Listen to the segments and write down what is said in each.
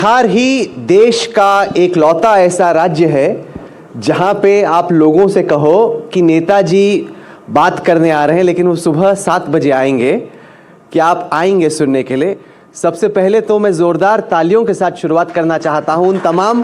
बिहार ही देश का एक लौता ऐसा राज्य है जहां पे आप लोगों से कहो कि नेताजी बात करने आ रहे हैं, लेकिन वो सुबह 7 बजे आएंगे। कि आप आएंगे सुनने के लिए। सबसे पहले तो मैं जोरदार तालियों के साथ शुरुआत करना चाहता हूं उन तमाम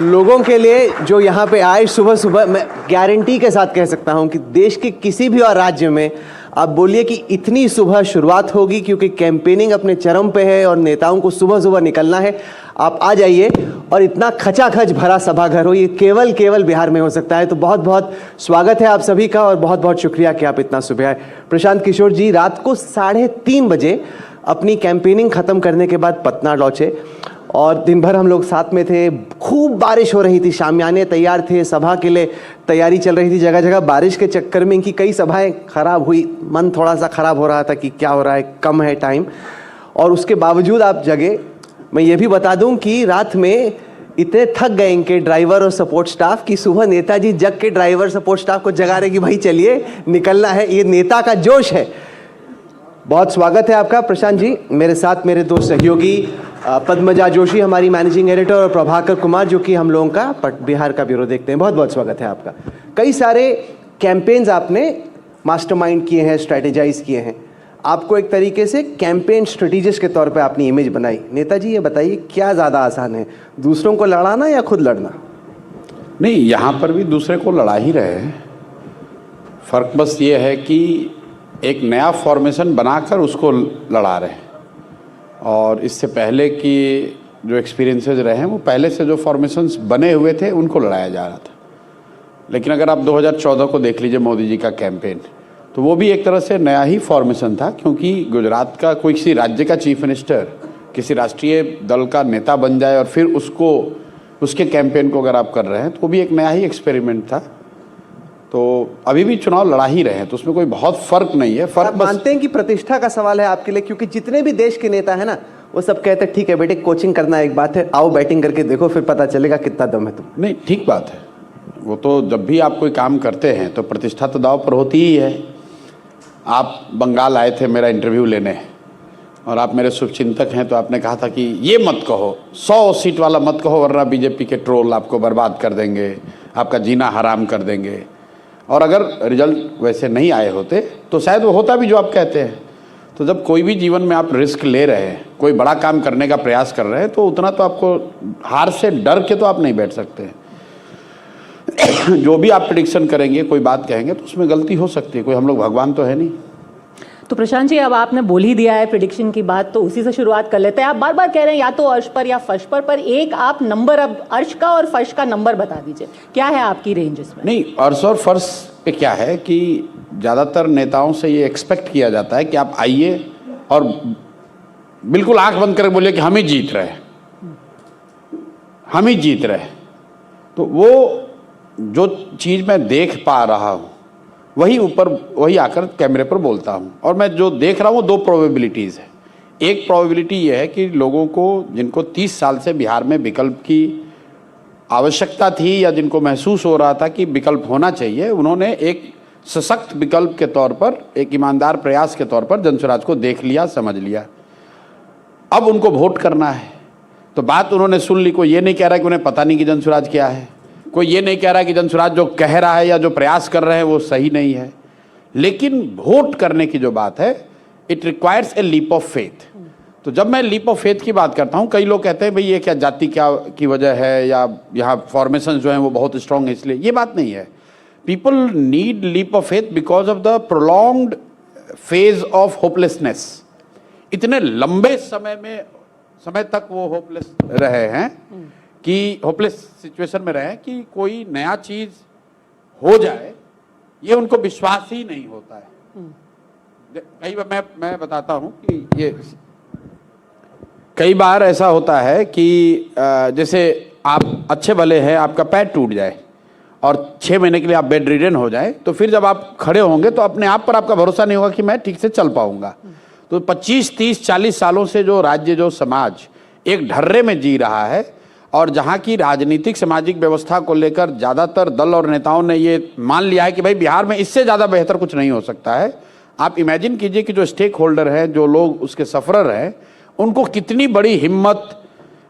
लोगों के लिए जो यहां पे आए सुबह सुबह। मैं गारंटी के साथ कह सकता हूं कि देश के किसी भी और राज्य में आप बोलिए कि इतनी सुबह शुरुआत होगी, क्योंकि कैंपेनिंग अपने चरम पे है और नेताओं को सुबह सुबह निकलना है। आप आ जाइए और इतना खचाखच भरा सभाघर हो, ये केवल बिहार में हो सकता है। तो बहुत बहुत स्वागत है आप सभी का और बहुत बहुत शुक्रिया कि आप इतना सुबह आए। प्रशांत किशोर जी रात को 3:30 बजे अपनी कैंपेनिंग खत्म करने के बाद पटना लौटे और दिन भर हम लोग साथ में थे। खूब बारिश हो रही थी, शामियाने तैयार थे, सभा के लिए तैयारी चल रही थी। जगह जगह बारिश के चक्कर में इनकी कई सभाएं खराब हुई। मन थोड़ा सा खराब हो रहा था कि क्या हो रहा है, कम है टाइम, और उसके बावजूद आप जगे। मैं ये भी बता दूं कि रात में इतने थक गए इनके ड्राइवर और सपोर्ट स्टाफ कि सुबह नेताजी जग के ड्राइवर सपोर्ट स्टाफ को जगा रहे कि भाई चलिए निकलना है। ये नेता का जोश है। बहुत स्वागत है आपका प्रशांत जी। मेरे साथ मेरे दो सहयोगी पद्मजा जोशी हमारी मैनेजिंग एडिटर और प्रभाकर कुमार जो कि हम लोगों का बिहार का ब्यूरो देखते हैं। बहुत बहुत स्वागत है आपका। कई सारे कैंपेन्स आपने मास्टरमाइंड किए हैं, स्ट्रैटेजाइज किए हैं। आपको एक तरीके से कैंपेन स्ट्रेटेजिस्ट के तौर पे अपनी इमेज बनाई। नेताजी ये बताइए क्या ज़्यादा आसान है, दूसरों को लड़ाना या खुद लड़ना? नहीं, यहाँ पर भी दूसरे को लड़ा ही रहे हैं। फ़र्क बस ये है कि एक नया फॉर्मेशन बनाकर उसको लड़ा रहे हैं, और इससे पहले की जो एक्सपीरियंसेस रहे हैं वो पहले से जो फॉर्मेशंस बने हुए थे उनको लड़ाया जा रहा था। लेकिन अगर आप 2014 को देख लीजिए मोदी जी का कैंपेन, तो वो भी एक तरह से नया ही फॉर्मेशन था, क्योंकि गुजरात का कोई किसी राज्य का चीफ मिनिस्टर किसी राष्ट्रीय दल का नेता बन जाए और फिर उसके कैंपेन को अगर आप कर रहे हैं तो वो भी एक नया ही एक्सपेरिमेंट था। तो अभी भी चुनाव लड़ा ही रहे हैं, तो उसमें कोई बहुत फर्क नहीं है। फर्क मानते हैं कि प्रतिष्ठा का सवाल है आपके लिए, क्योंकि जितने भी देश के नेता है ना वो सब कहते हैं ठीक है बेटे कोचिंग करना एक बात है, आओ बैटिंग करके देखो फिर पता चलेगा कितना दम है तुम। नहीं, ठीक बात है। वो तो जब भी आप कोई काम करते हैं तो प्रतिष्ठा तो दांव पर होती ही है। आप बंगाल आए थे मेरा इंटरव्यू लेने और आप मेरे शुभचिंतक हैं, तो आपने कहा था कि ये मत कहो, 100 सीट वाला मत कहो, वरना बीजेपी के ट्रोल आपको बर्बाद कर देंगे, आपका जीना हराम कर देंगे। और अगर रिजल्ट वैसे नहीं आए होते तो शायद वो होता भी जो आप कहते हैं। तो जब कोई भी जीवन में आप रिस्क ले रहे हैं, कोई बड़ा काम करने का प्रयास कर रहे हैं, तो उतना तो आपको हार से डर के तो आप नहीं बैठ सकते। जो भी आप प्रेडिक्शन करेंगे, कोई बात कहेंगे, तो उसमें गलती हो सकती है। कोई हम लोग भगवान तो है नहीं। तो प्रशांत जी अब आपने बोल ही दिया है प्रेडिक्शन की बात, तो उसी से शुरुआत कर लेते हैं। आप बार बार कह रहे हैं या तो अर्श पर या फर्श पर एक आप नंबर, अब अर्श का और फर्श का नंबर बता दीजिए, क्या है आपकी रेंज इसमें? नहीं, अर्श और फर्श पे क्या है कि ज़्यादातर नेताओं से ये एक्सपेक्ट किया जाता है कि आप आइए और बिल्कुल आंख बंद करके बोलिए कि हम ही जीत रहे हैं, हम ही जीत रहे हैं। तो वो जो चीज़ मैं देख पा रहा हूँ वही आकर कैमरे पर बोलता हूँ। और मैं जो देख रहा हूँ 2 प्रोबेबिलिटीज़ है। एक प्रोबेबिलिटी ये है कि लोगों को, जिनको 30 साल से बिहार में विकल्प की आवश्यकता थी या जिनको महसूस हो रहा था कि विकल्प होना चाहिए, उन्होंने एक सशक्त विकल्प के तौर पर, एक ईमानदार प्रयास के तौर पर जनसुराज को देख लिया, समझ लिया। अब उनको वोट करना है। तो बात उन्होंने सुन ली। कोई ये नहीं कह रहा कि उन्हें पता नहीं कि जनसुराज क्या है, कोई ये नहीं कह रहा कि जनसुराज जो कह रहा है या जो प्रयास कर रहे हैं वो सही नहीं है। लेकिन वोट करने की जो बात है, it requires a leap of faith. तो जब मैं लीप ऑफ फेथ की बात करता हूँ, कई लोग कहते हैं भाई ये क्या जाति क्या की वजह है या यहाँ फॉर्मेशन जो है वो बहुत स्ट्रांग है इसलिए। ये बात नहीं है। People need leap of faith because of the prolonged phase of hopelessness. इतने लंबे समय तक वो होपलेस रहे हैं कि होपलेस सिचुएशन में रहे कि कोई नया चीज हो जाए, ये उनको विश्वास ही नहीं होता है। कई बार मैं बताता हूं कि ये कई बार ऐसा होता है कि जैसे आप अच्छे भले हैं, आपका पैर टूट जाए और 6 महीने के लिए आप बेड रिडन हो जाए, तो फिर जब आप खड़े होंगे तो अपने आप पर आपका भरोसा नहीं होगा कि मैं ठीक से चल पाऊंगा। तो 25, 30, 40 सालों से जो राज्य, जो समाज एक ढर्रे में जी रहा है, और जहाँ की राजनीतिक सामाजिक व्यवस्था को लेकर ज़्यादातर दल और नेताओं ने ये मान लिया है कि भाई बिहार में इससे ज़्यादा बेहतर कुछ नहीं हो सकता है। आप इमेजिन कीजिए कि जो स्टेक होल्डर हैं, जो लोग उसके सफरर हैं, उनको कितनी बड़ी हिम्मत,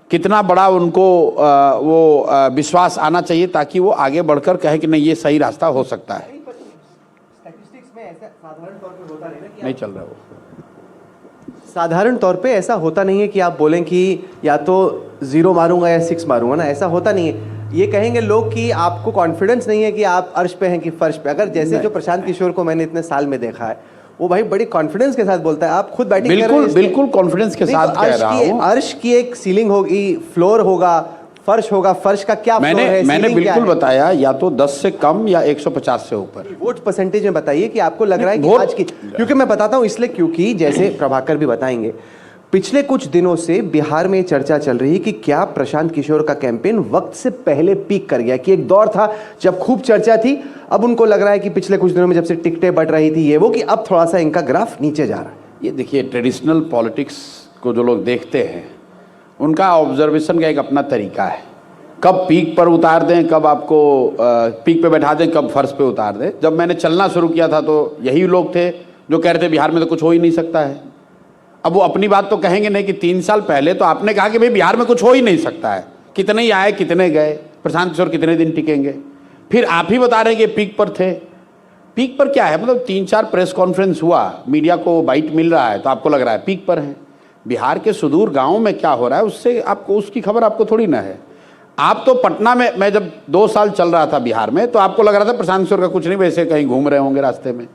कितना बड़ा उनको विश्वास आना चाहिए ताकि वो आगे बढ़कर कहे कि नहीं ये सही रास्ता हो सकता है। नहीं चल रहा वो साधारण तौर पे ऐसा होता नहीं है कि आप बोलें कि या तो 0 मारूंगा या 6 मारूंगा ना, ऐसा होता नहीं है। ये कहेंगे लोग कि आपको कॉन्फिडेंस नहीं है कि आप अर्श पे हैं कि फर्श पे। अगर जैसे जो प्रशांत किशोर को मैंने इतने साल में देखा है, वो भाई बड़ी कॉन्फिडेंस के साथ बोलता है। आप खुद बैटिंग कर रहे हैं, बिल्कुल कॉन्फिडेंस के साथ कह रहा हूं। अर्श की एक सीलिंग होगी, फ्लोर होगा, फर्श होगा। फर्श का क्या फ्लोर है? मैंने बिल्कुल बताया, या तो 10 से कम या 150 से ऊपर। वोट परसेंटेज में बताइए कि आपको लग रहा है कि आज की, क्योंकि मैं बताता हूं इसलिए, क्योंकि जैसे प्रभाकर भी बताएंगे, पिछले कुछ दिनों से बिहार में चर्चा चल रही है कि क्या प्रशांत किशोर का कैंपेन वक्त से पहले पीक कर गया, कि एक दौर था जब खूब चर्चा थी, अब उनको लग रहा है कि पिछले कुछ दिनों में जब से टिकटें बढ़ रही थी ये वो, कि अब थोड़ा सा इनका ग्राफ नीचे जा रहा है। ये देखिए, ट्रेडिशनल पॉलिटिक्स को जो लोग देखते हैं उनका ऑब्जर्वेशन का एक अपना तरीका है। कब पीक पर उतार दें, कब आपको पीक पे बैठा दें, कब फर्श पे उतार दें। जब मैंने चलना शुरू किया था तो यही लोग थे जो कह रहे थे बिहार में तो कुछ हो ही नहीं सकता है। अब वो अपनी बात तो कहेंगे नहीं कि 3 साल पहले तो आपने कहा कि भाई बिहार में कुछ हो ही नहीं सकता है, कितने ही आए कितने गए, प्रशांत किशोर कितने दिन टिकेंगे। फिर आप ही बता रहे हैं कि पीक पर थे। पीक पर क्या है, मतलब 3-4 प्रेस कॉन्फ्रेंस हुआ, मीडिया को बाइट मिल रहा है तो आपको लग रहा है पीक पर है। बिहार के सुदूर गाँव में क्या हो रहा है उससे आपको, उसकी खबर आपको थोड़ी ना है। आप तो पटना में, मैं जब 2 साल चल रहा था बिहार में तो आपको लग रहा था प्रशांत किशोर का कुछ नहीं, वैसे कहीं घूम रहे होंगे रास्ते में,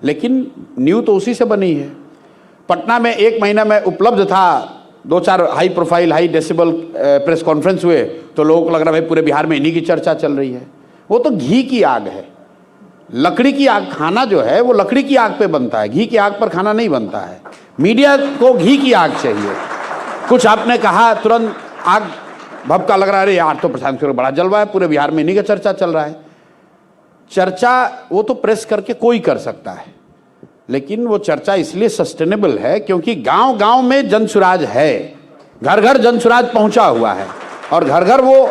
लेकिन न्यू तो उसी से बनी है। पटना में 1 महीना में उपलब्ध था, 2-4 high profile high decibel press conference हुए तो लोगों को लग रहा है भाई पूरे बिहार में इन्हीं की चर्चा चल रही है। वो तो घी की आग है, लकड़ी की आग। खाना जो है वो लकड़ी की आग पे बनता है, घी की आग पर खाना नहीं बनता है। मीडिया को घी की आग चाहिए। कुछ आपने कहा तुरंत आग भभका लग रहा है, अरे यार तो प्रशांत किशोर बड़ा जलवा है, पूरे बिहार में इन्हीं का चर्चा चल रहा है। चर्चा वो तो प्रेस करके कोई कर सकता है, लेकिन वो चर्चा इसलिए सस्टेनेबल है क्योंकि गांव गांव में जनसुराज है, घर घर जनसुराज पहुंचा हुआ है, और घर घर वो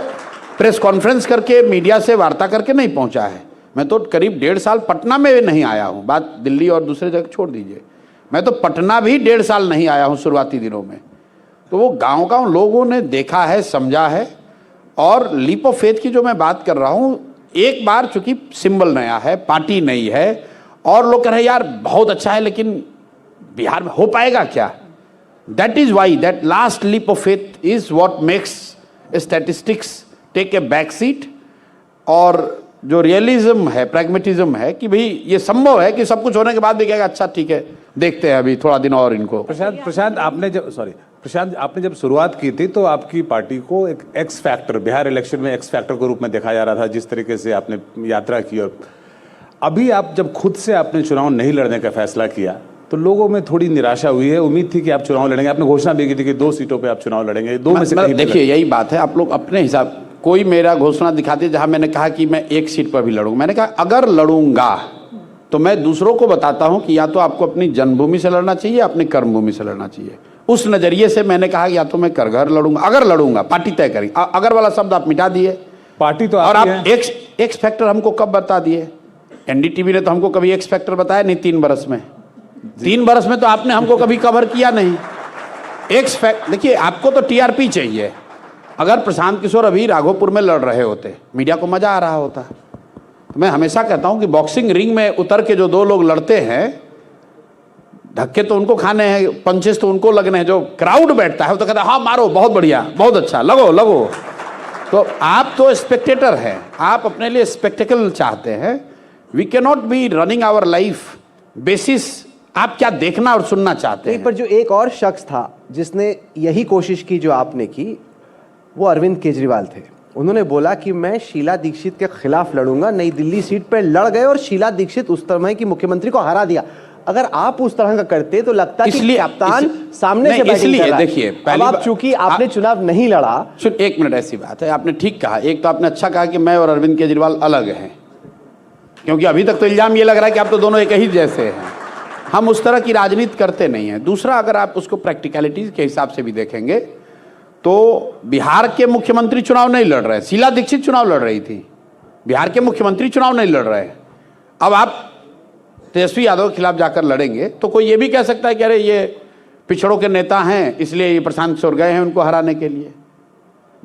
प्रेस कॉन्फ्रेंस करके मीडिया से वार्ता करके नहीं पहुंचा है। मैं तो करीब 1.5 साल पटना में नहीं आया हूं, बात दिल्ली और दूसरे जगह छोड़ दीजिए, मैं तो पटना भी 1.5 साल नहीं आया हूं शुरुआती दिनों में। तो वो गांव गांव लोगों ने देखा है, समझा है। और लीप ऑफ फेथ की जो मैं बात कर रहा हूं, एक बार चूंकि सिंबल नया है, पार्टी नई है, और लोग कह रहे हैं यार बहुत अच्छा है लेकिन बिहार में हो पाएगा क्या। That is why that last leap of faith is what makes statistics take a back seat. और जो रियलिज्म है, प्रैग्मेटिज्म है कि भाई ये संभव है कि सब कुछ होने के बाद भी कहेगा अच्छा ठीक है देखते हैं अभी थोड़ा दिन और इनको। प्रशांत आपने जब शुरुआत की थी तो आपकी पार्टी को एक एक्स फैक्टर, बिहार इलेक्शन में एक्स फैक्टर के रूप में देखा जा रहा था, जिस तरीके से आपने यात्रा की। और अभी आप जब खुद से आपने चुनाव नहीं लड़ने का फैसला किया तो लोगों में थोड़ी निराशा हुई है। उम्मीद थी कि आप चुनाव लड़ेंगे, आपने घोषणा भी की थी कि 2 सीटों पे आप चुनाव लड़ेंगे, 2 में से कहीं। देखिए यही बात है, आप लोग अपने हिसाब, कोई मेरा घोषणा दिखाते जहां मैंने कहा कि मैं 1 सीट पर भी लड़ूंगा। मैंने कहा अगर लड़ूंगा तो मैं दूसरों को बताता हूं कि या तो आपको अपनी जन्मभूमि से लड़ना चाहिए, अपनी कर्मभूमि से लड़ना चाहिए। उस नजरिए से मैंने कहा या तो मैं कर घर लड़ूंगा, अगर लड़ूंगा पार्टी तय करेगी। अगर वाला शब्द आप मिटा दिए, पार्टी तो और आप एक्स फैक्टर हमको कब बता दिए। एनडीटीवी ने तो हमको कभी एक्स फैक्टर बताया नहीं 3 बरस में। 3 बरस में तो आपने हमको कभी कवर किया नहीं। एक्स फैक्ट देखिए, आपको तो टीआरपी चाहिए। अगर प्रशांत किशोर अभी राघोपुर में लड़ रहे होते, मीडिया को मजा आ रहा होता। तो मैं हमेशा कहता हूं कि बॉक्सिंग रिंग में उतर के जो 2 लोग लड़ते हैं, धक्के तो उनको खाने हैं, पंचेस तो उनको लगने हैं। जो क्राउड बैठता है वो तो कहता है हाँ मारो, बहुत बढ़िया, बहुत अच्छा, लगो लगो। तो आप तो स्पेक्टेटर हैं, आप अपने लिए स्पेक्टेकल चाहते हैं। We can not be running our life basis आप क्या देखना और सुनना चाहते हैं। पर जो एक और शख्स था जिसने यही कोशिश की जो आपने की, वो अरविंद केजरीवाल थे। उन्होंने बोला कि मैं शीला दीक्षित के खिलाफ लड़ूंगा। नई दिल्ली सीट पर लड़ गए और शीला दीक्षित उस तरह की मुख्यमंत्री को हरा दिया। अगर आप उस तरह का करते तो लगता कि कप्तान सामने से बैटिंग कर रहा है। देखिए, अब चूंकि आपने चुनाव नहीं लड़ा। 1 मिनट, ऐसी बात है, आपने ठीक कहा। एक तो आपने अच्छा कहा कि मैं और अरविंद केजरीवाल अलग हैं, क्योंकि अभी तक तो इल्जाम ये लग रहा है कि आप तो दोनों एक ही जैसे हैं। हम उस तरह की राजनीति करते नहीं हैं। दूसरा, अगर आप उसको प्रैक्टिकलिटीज के हिसाब से भी देखेंगे तो बिहार के मुख्यमंत्री चुनाव नहीं लड़ रहे, शीला दीक्षित चुनाव लड़ रही थी, बिहार के मुख्यमंत्री चुनाव नहीं लड़ रहे। अब आप तेजस्वी यादव के खिलाफ जाकर लड़ेंगे तो कोई ये भी कह सकता है कि अरे ये पिछड़ों के नेता हैं इसलिए ये प्रशांत किशोर गए हैं उनको हराने के लिए।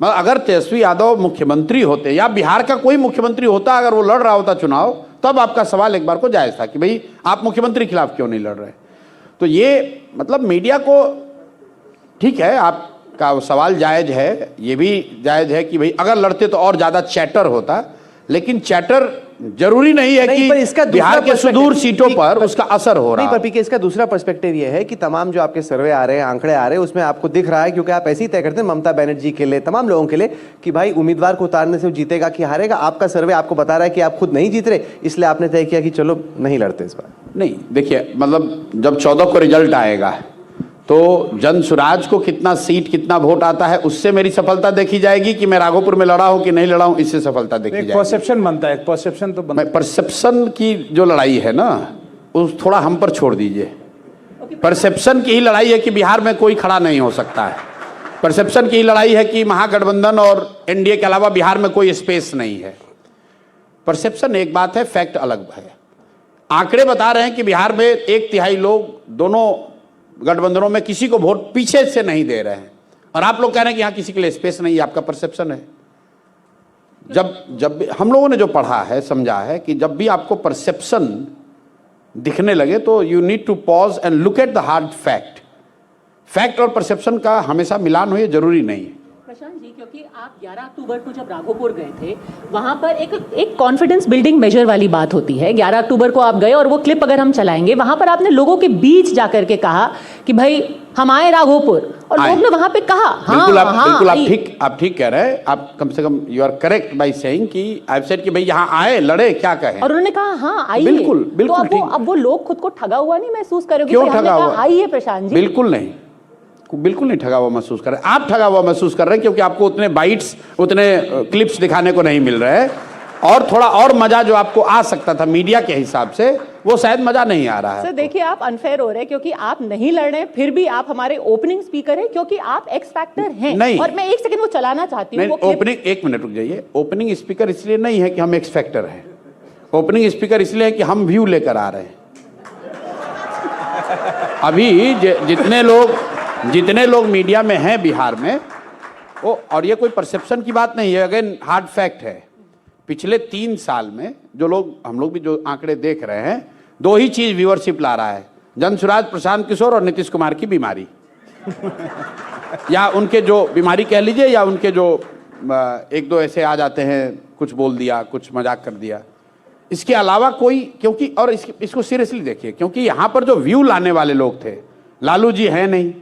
मतलब अगर तेजस्वी यादव मुख्यमंत्री होते या बिहार का कोई मुख्यमंत्री होता, अगर वो लड़ रहा होता चुनाव, तब आपका सवाल एक बार को जायज़ था कि भाई आप मुख्यमंत्री के खिलाफ क्यों नहीं लड़ रहे। तो ये मतलब मीडिया को, ठीक है आपका सवाल जायज़ है, ये भी जायज़ है कि भाई अगर लड़ते तो और ज़्यादा चैटर होता, लेकिन चैटर जरूरी नहीं है नहीं, पर कि इसका बिहार के सुदूर सीटों पर उसका असर हो रहा नहीं, है। पर पीके इसका दूसरा पर्सपेक्टिव ये है कि तमाम जो आपके सर्वे आ रहे हैं, आंकड़े आ रहे हैं, उसमें आपको दिख रहा है, क्योंकि आप ऐसे ही तय करते हैं ममता बनर्जी के लिए, तमाम लोगों के लिए, कि भाई उम्मीदवार को उतारने से वो जीतेगा कि हारेगा। आपका सर्वे आपको बता रहा है कि आप खुद नहीं जीत रहे, इसलिए आपने तय किया कि चलो नहीं लड़ते इस बार। नहीं देखिए, मतलब जब 14 को रिजल्ट आएगा तो जन स्वराज को कितना सीट कितना वोट आता है, उससे मेरी सफलता देखी जाएगी कि मैं राघोपुर में लड़ा हूं कि नहीं लड़ा हूं, इससे सफलता देखी जाएगी। परसेप्शन बनता है, परसेप्शन तो बनता है। परसेप्शन की जो लड़ाई है ना, उस थोड़ा हम पर छोड़ दीजिए। परसेप्शन की ही लड़ाई है कि बिहार में कोई खड़ा नहीं हो सकता है। परसेप्शन की ही लड़ाई है कि महागठबंधन और एनडीए के अलावा बिहार में कोई स्पेस नहीं है। परसेप्शन एक बात है, फैक्ट अलग है। आंकड़े बता रहे हैं कि बिहार में 1/3 लोग दोनों गठबंधनों में किसी को वोट पीछे से नहीं दे रहे हैं, और आप लोग कह रहे हैं कि यहाँ किसी के लिए स्पेस नहीं है। आपका परसेप्शन है। जब भी हम लोगों ने जो पढ़ा है, समझा है कि जब भी आपको परसेप्शन दिखने लगे तो you need to pause and look at the hard fact. Fact और परसेप्शन का हमेशा मिलान हो, ये जरूरी नहीं है। प्रशांत जी, क्योंकि आप 11 अक्टूबर को जब राघोपुर गए थे, वहां पर एक कॉन्फिडेंस बिल्डिंग मेजर वाली बात होती है। 11 अक्टूबर को आप गए और वो क्लिप अगर हम चलाएंगे, वहां पर आपने लोगों के बीच जाकर के कहा कि भाई हम आए राघोपुर, और लोग ने वहां पे कहा हाँ, बिल्कुल हाँ, आप ठीक कह रहे हैं। आप कम से कम you are correct by saying कि आई सेड कि भाई यहाँ आए, लड़े, क्या कहें। और उन्होंने कहा हाँ आइए। बिल्कुल तो अब वो लोग खुद को ठगा हुआ नहीं महसूस करोगे? क्यों हमने ठगा कहा, हुआ? आइए प्रशांत जी। बिल्कुल नहीं ठगा हुआ महसूस कर रहे। आप ठगा हुआ महसूस कर रहे हैं क्योंकि आपको उतने बाइट्स, उतने क्लिप्स दिखाने को नहीं मिल रहे हैं, और थोड़ा और मजा जो आपको आ सकता था मीडिया के हिसाब से, वो शायद मजा नहीं आ रहा है। सर देखिए, आप अनफेयर हो रहे हैं, क्योंकि आप नहीं लड़ रहे हैं, फिर भी आप हमारे ओपनिंग स्पीकर हैं, क्योंकि आप एक्स फैक्टर हैं। नहीं, और मैं एक सेकंड वो चलाना चाहती हूँ। ओपनिंग, एक मिनट रुक जाइए। ओपनिंग स्पीकर इसलिए नहीं है कि हम एक्स फैक्टर हैं। ओपनिंग स्पीकर इसलिए है कि हम व्यू लेकर आ रहे हैं। अभी जितने लोग मीडिया में हैं बिहार में, वो, और ये कोई परसेप्शन की बात नहीं है, अगेन हार्ड फैक्ट है। पिछले 3 साल में जो लोग, हम लोग भी जो आंकड़े देख रहे हैं, 2 ही चीज व्यूअरशिप ला रहा है, जन स्वराज, प्रशांत किशोर और नीतीश कुमार की बीमारी या उनके जो बीमारी कह लीजिए, या उनके जो 1-2 ऐसे आ जाते हैं, कुछ बोल दिया, कुछ मजाक कर दिया, इसके अलावा कोई, क्योंकि और इसको सीरियसली देखिए, क्योंकि यहां पर जो व्यू लाने वाले लोग थे, लालू जी हैं नहीं,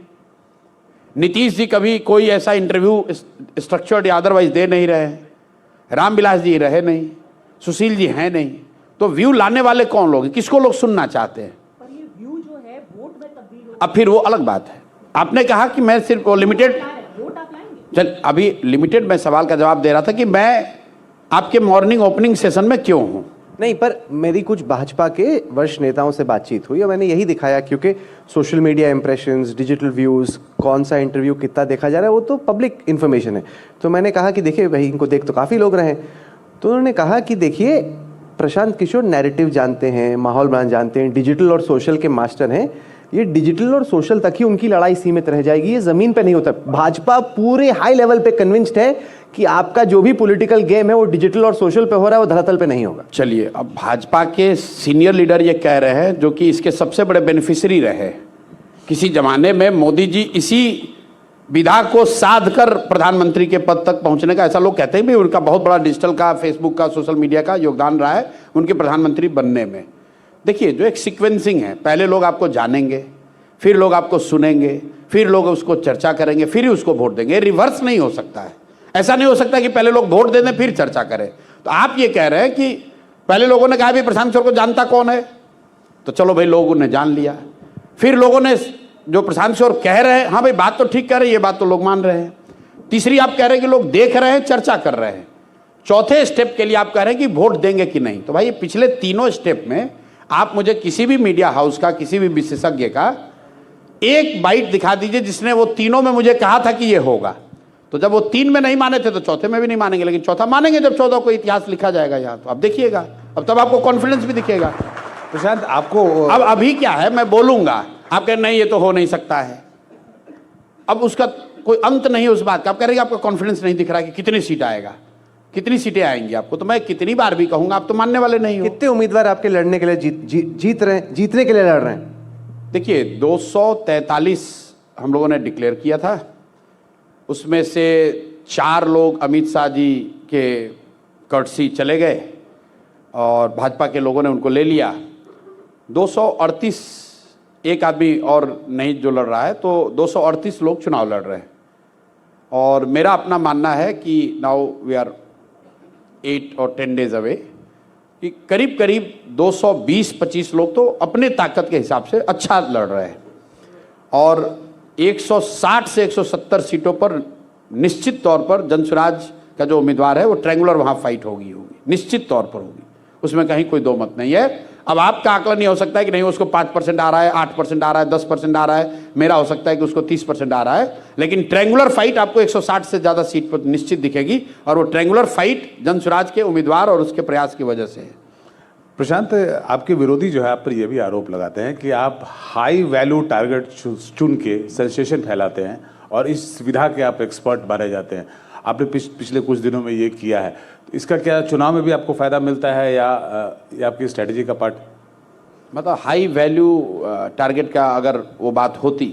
नीतीश जी कभी कोई ऐसा इंटरव्यू स्ट्रक्चर्ड या अदरवाइज दे नहीं रहे हैं, रामविलास जी रहे नहीं, सुशील जी हैं नहीं, तो व्यू लाने वाले कौन लोग हैं? किसको लोग सुनना चाहते हैं? पर ये व्यू जो है वोट में तब्दील हो, अब फिर वो अलग बात है। आपने कहा कि मैं सिर्फ लिमिटेड, वोट आप लाएंगे? चल अभी लिमिटेड मैं सवाल का जवाब दे रहा था कि मैं आपके मॉर्निंग ओपनिंग सेशन में क्यों हूं। नहीं, पर मेरी कुछ भाजपा के वरिष्ठ नेताओं से बातचीत हुई और मैंने यही दिखाया, क्योंकि social media impressions, digital views, कौन सा इंटरव्यू कितना देखा जा रहा है, वो तो पब्लिक इन्फॉर्मेशन है। तो मैंने कहा कि देखिए भाई, इनको देख तो काफ़ी लोग रहे हैं। तो उन्होंने कहा कि देखिए, प्रशांत किशोर नैरेटिव जानते हैं, माहौल बनाना जानते हैं, डिजिटल और सोशल के मास्टर हैं। ये डिजिटल और सोशल तक ही उनकी लड़ाई सीमित रह जाएगी, ये ज़मीन पे नहीं होता। भाजपा पूरे हाई लेवल पे कन्विंस्ड है कि आपका जो भी पॉलिटिकल गेम है वो डिजिटल और सोशल पे हो रहा है, वो धरातल पे नहीं होगा। चलिए, अब भाजपा के सीनियर लीडर ये कह रहे हैं, जो कि इसके सबसे बड़े बेनिफिशियरी रहे किसी जमाने में, मोदी जी इसी विधा को साध कर प्रधानमंत्री के पद तक पहुंचने का, ऐसा लोग कहते हैं भी, उनका बहुत बड़ा डिजिटल का, फेसबुक का, सोशल मीडिया का योगदान रहा है उनके प्रधानमंत्री बनने में। देखिए, जो एक सीक्वेंसिंग है, पहले लोग आपको जानेंगे, फिर लोग आपको सुनेंगे, फिर लोग उसको चर्चा करेंगे, फिर ही उसको वोट देंगे। रिवर्स नहीं हो सकता है। ऐसा नहीं हो सकता कि पहले लोग वोट दे दें फिर चर्चा करें। तो आप ये कह रहे हैं कि पहले लोगों ने कहा भी प्रशांत किशोर को जानता कौन है, तो चलो भाई लोगों ने जान लिया, फिर लोगों ने जो प्रशांत किशोर कह रहे हैं, हाँ भाई बात तो ठीक कह रहे हैं, ये बात तो लोग मान रहे हैं। तीसरी आप कह रहे हैं कि लोग देख रहे हैं, चर्चा कर रहे हैं। चौथे स्टेप के लिए आप कह रहे हैं कि वोट देंगे कि नहीं। तो भाई पिछले तीनों स्टेप में आप मुझे किसी भी मीडिया हाउस का, किसी भी विशेषज्ञ का एक बाइट दिखा दीजिए जिसने वो तीनों में मुझे कहा था कि ये होगा। तो जब वो 3 में नहीं माने थे तो चौथे में भी नहीं मानेंगे, लेकिन चौथा मानेंगे जब 14 को इतिहास लिखा जाएगा यहाँ। तो अब देखिएगा, अब तब आपको कॉन्फिडेंस भी दिखेगा। प्रशांत, आपको अब अभी क्या है, मैं बोलूंगा, आप कहें नहीं ये तो हो नहीं सकता है, अब उसका कोई अंत नहीं है उस बात का। आप कह रहे हैं आपका कॉन्फिडेंस नहीं दिख रहा कि कितनी सीट आएगा, कितनी सीटें आएंगी आपको, तो मैं कितनी बार भी कहूंगा आप तो मानने वाले नहीं हो। कितने उम्मीदवार आपके लड़ने के लिए जीतने के लिए लड़ रहे हैं? देखिए 243 हम लोगों ने डिक्लेयर किया था, उसमें से 4 लोग अमित शाह जी के कर्टसी चले गए और भाजपा के लोगों ने उनको ले लिया। 238 एक आदमी और नहीं जो लड़ रहा है, तो 238 लोग चुनाव लड़ रहे हैं। और मेरा अपना मानना है कि नाउ वी आर 8 और 10 डेज अवे कि करीब करीब 220-25 लोग तो अपने ताकत के हिसाब से अच्छा लड़ रहे हैं और 160 से 170 सीटों पर निश्चित तौर पर जनसुराज का जो उम्मीदवार है वो ट्रायंगुलर वहां फाइट होगी निश्चित तौर पर होगी, उसमें कहीं कोई दो मत नहीं है। अब आपका आकलन ये हो सकता है कि नहीं उसको 5% आ रहा है, 8% आ रहा है, 10% आ रहा है, मेरा हो सकता है कि उसको 30% आ रहा है, लेकिन ट्रायंगुलर फाइट आपको 160 से ज्यादा सीट पर निश्चित दिखेगी और वो ट्रायंगुलर फाइट जनसुराज के उम्मीदवार और उसके प्रयास की वजह से है। प्रशांत, आपके विरोधी जो है आप पर यह भी आरोप लगाते हैं कि आप हाई वैल्यू टारगेट चुन के सेंसेशन फैलाते हैं और इस सुविधा के आप एक्सपर्ट माने जाते हैं। आपने पिछले कुछ दिनों में ये किया है, तो इसका क्या चुनाव में भी आपको फायदा मिलता है या ये आपकी स्ट्रेटजी का पार्ट? मतलब हाई वैल्यू टारगेट का अगर वो बात होती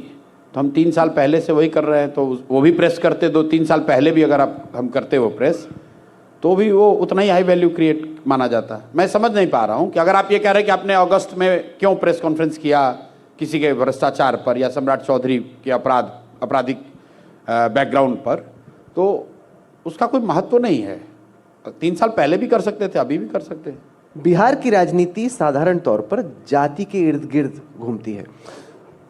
तो हम 3 साल पहले से वही कर रहे हैं, तो वो भी प्रेस करते 2-3 साल पहले भी अगर हम करते वो प्रेस तो भी वो उतना ही हाई वैल्यू क्रिएट माना जाता। मैं समझ नहीं पा रहा हूँ कि अगर आप ये कह रहे हैं कि आपने अगस्त में क्यों प्रेस कॉन्फ्रेंस किया किसी के भ्रष्टाचार पर या सम्राट चौधरी के आपराधिक बैकग्राउंड पर, तो उसका कोई महत्व नहीं है। 3 साल पहले भी कर सकते थे, अभी भी कर सकते हैं। बिहार की राजनीति साधारण तौर पर जाति के इर्द गिर्द घूमती है।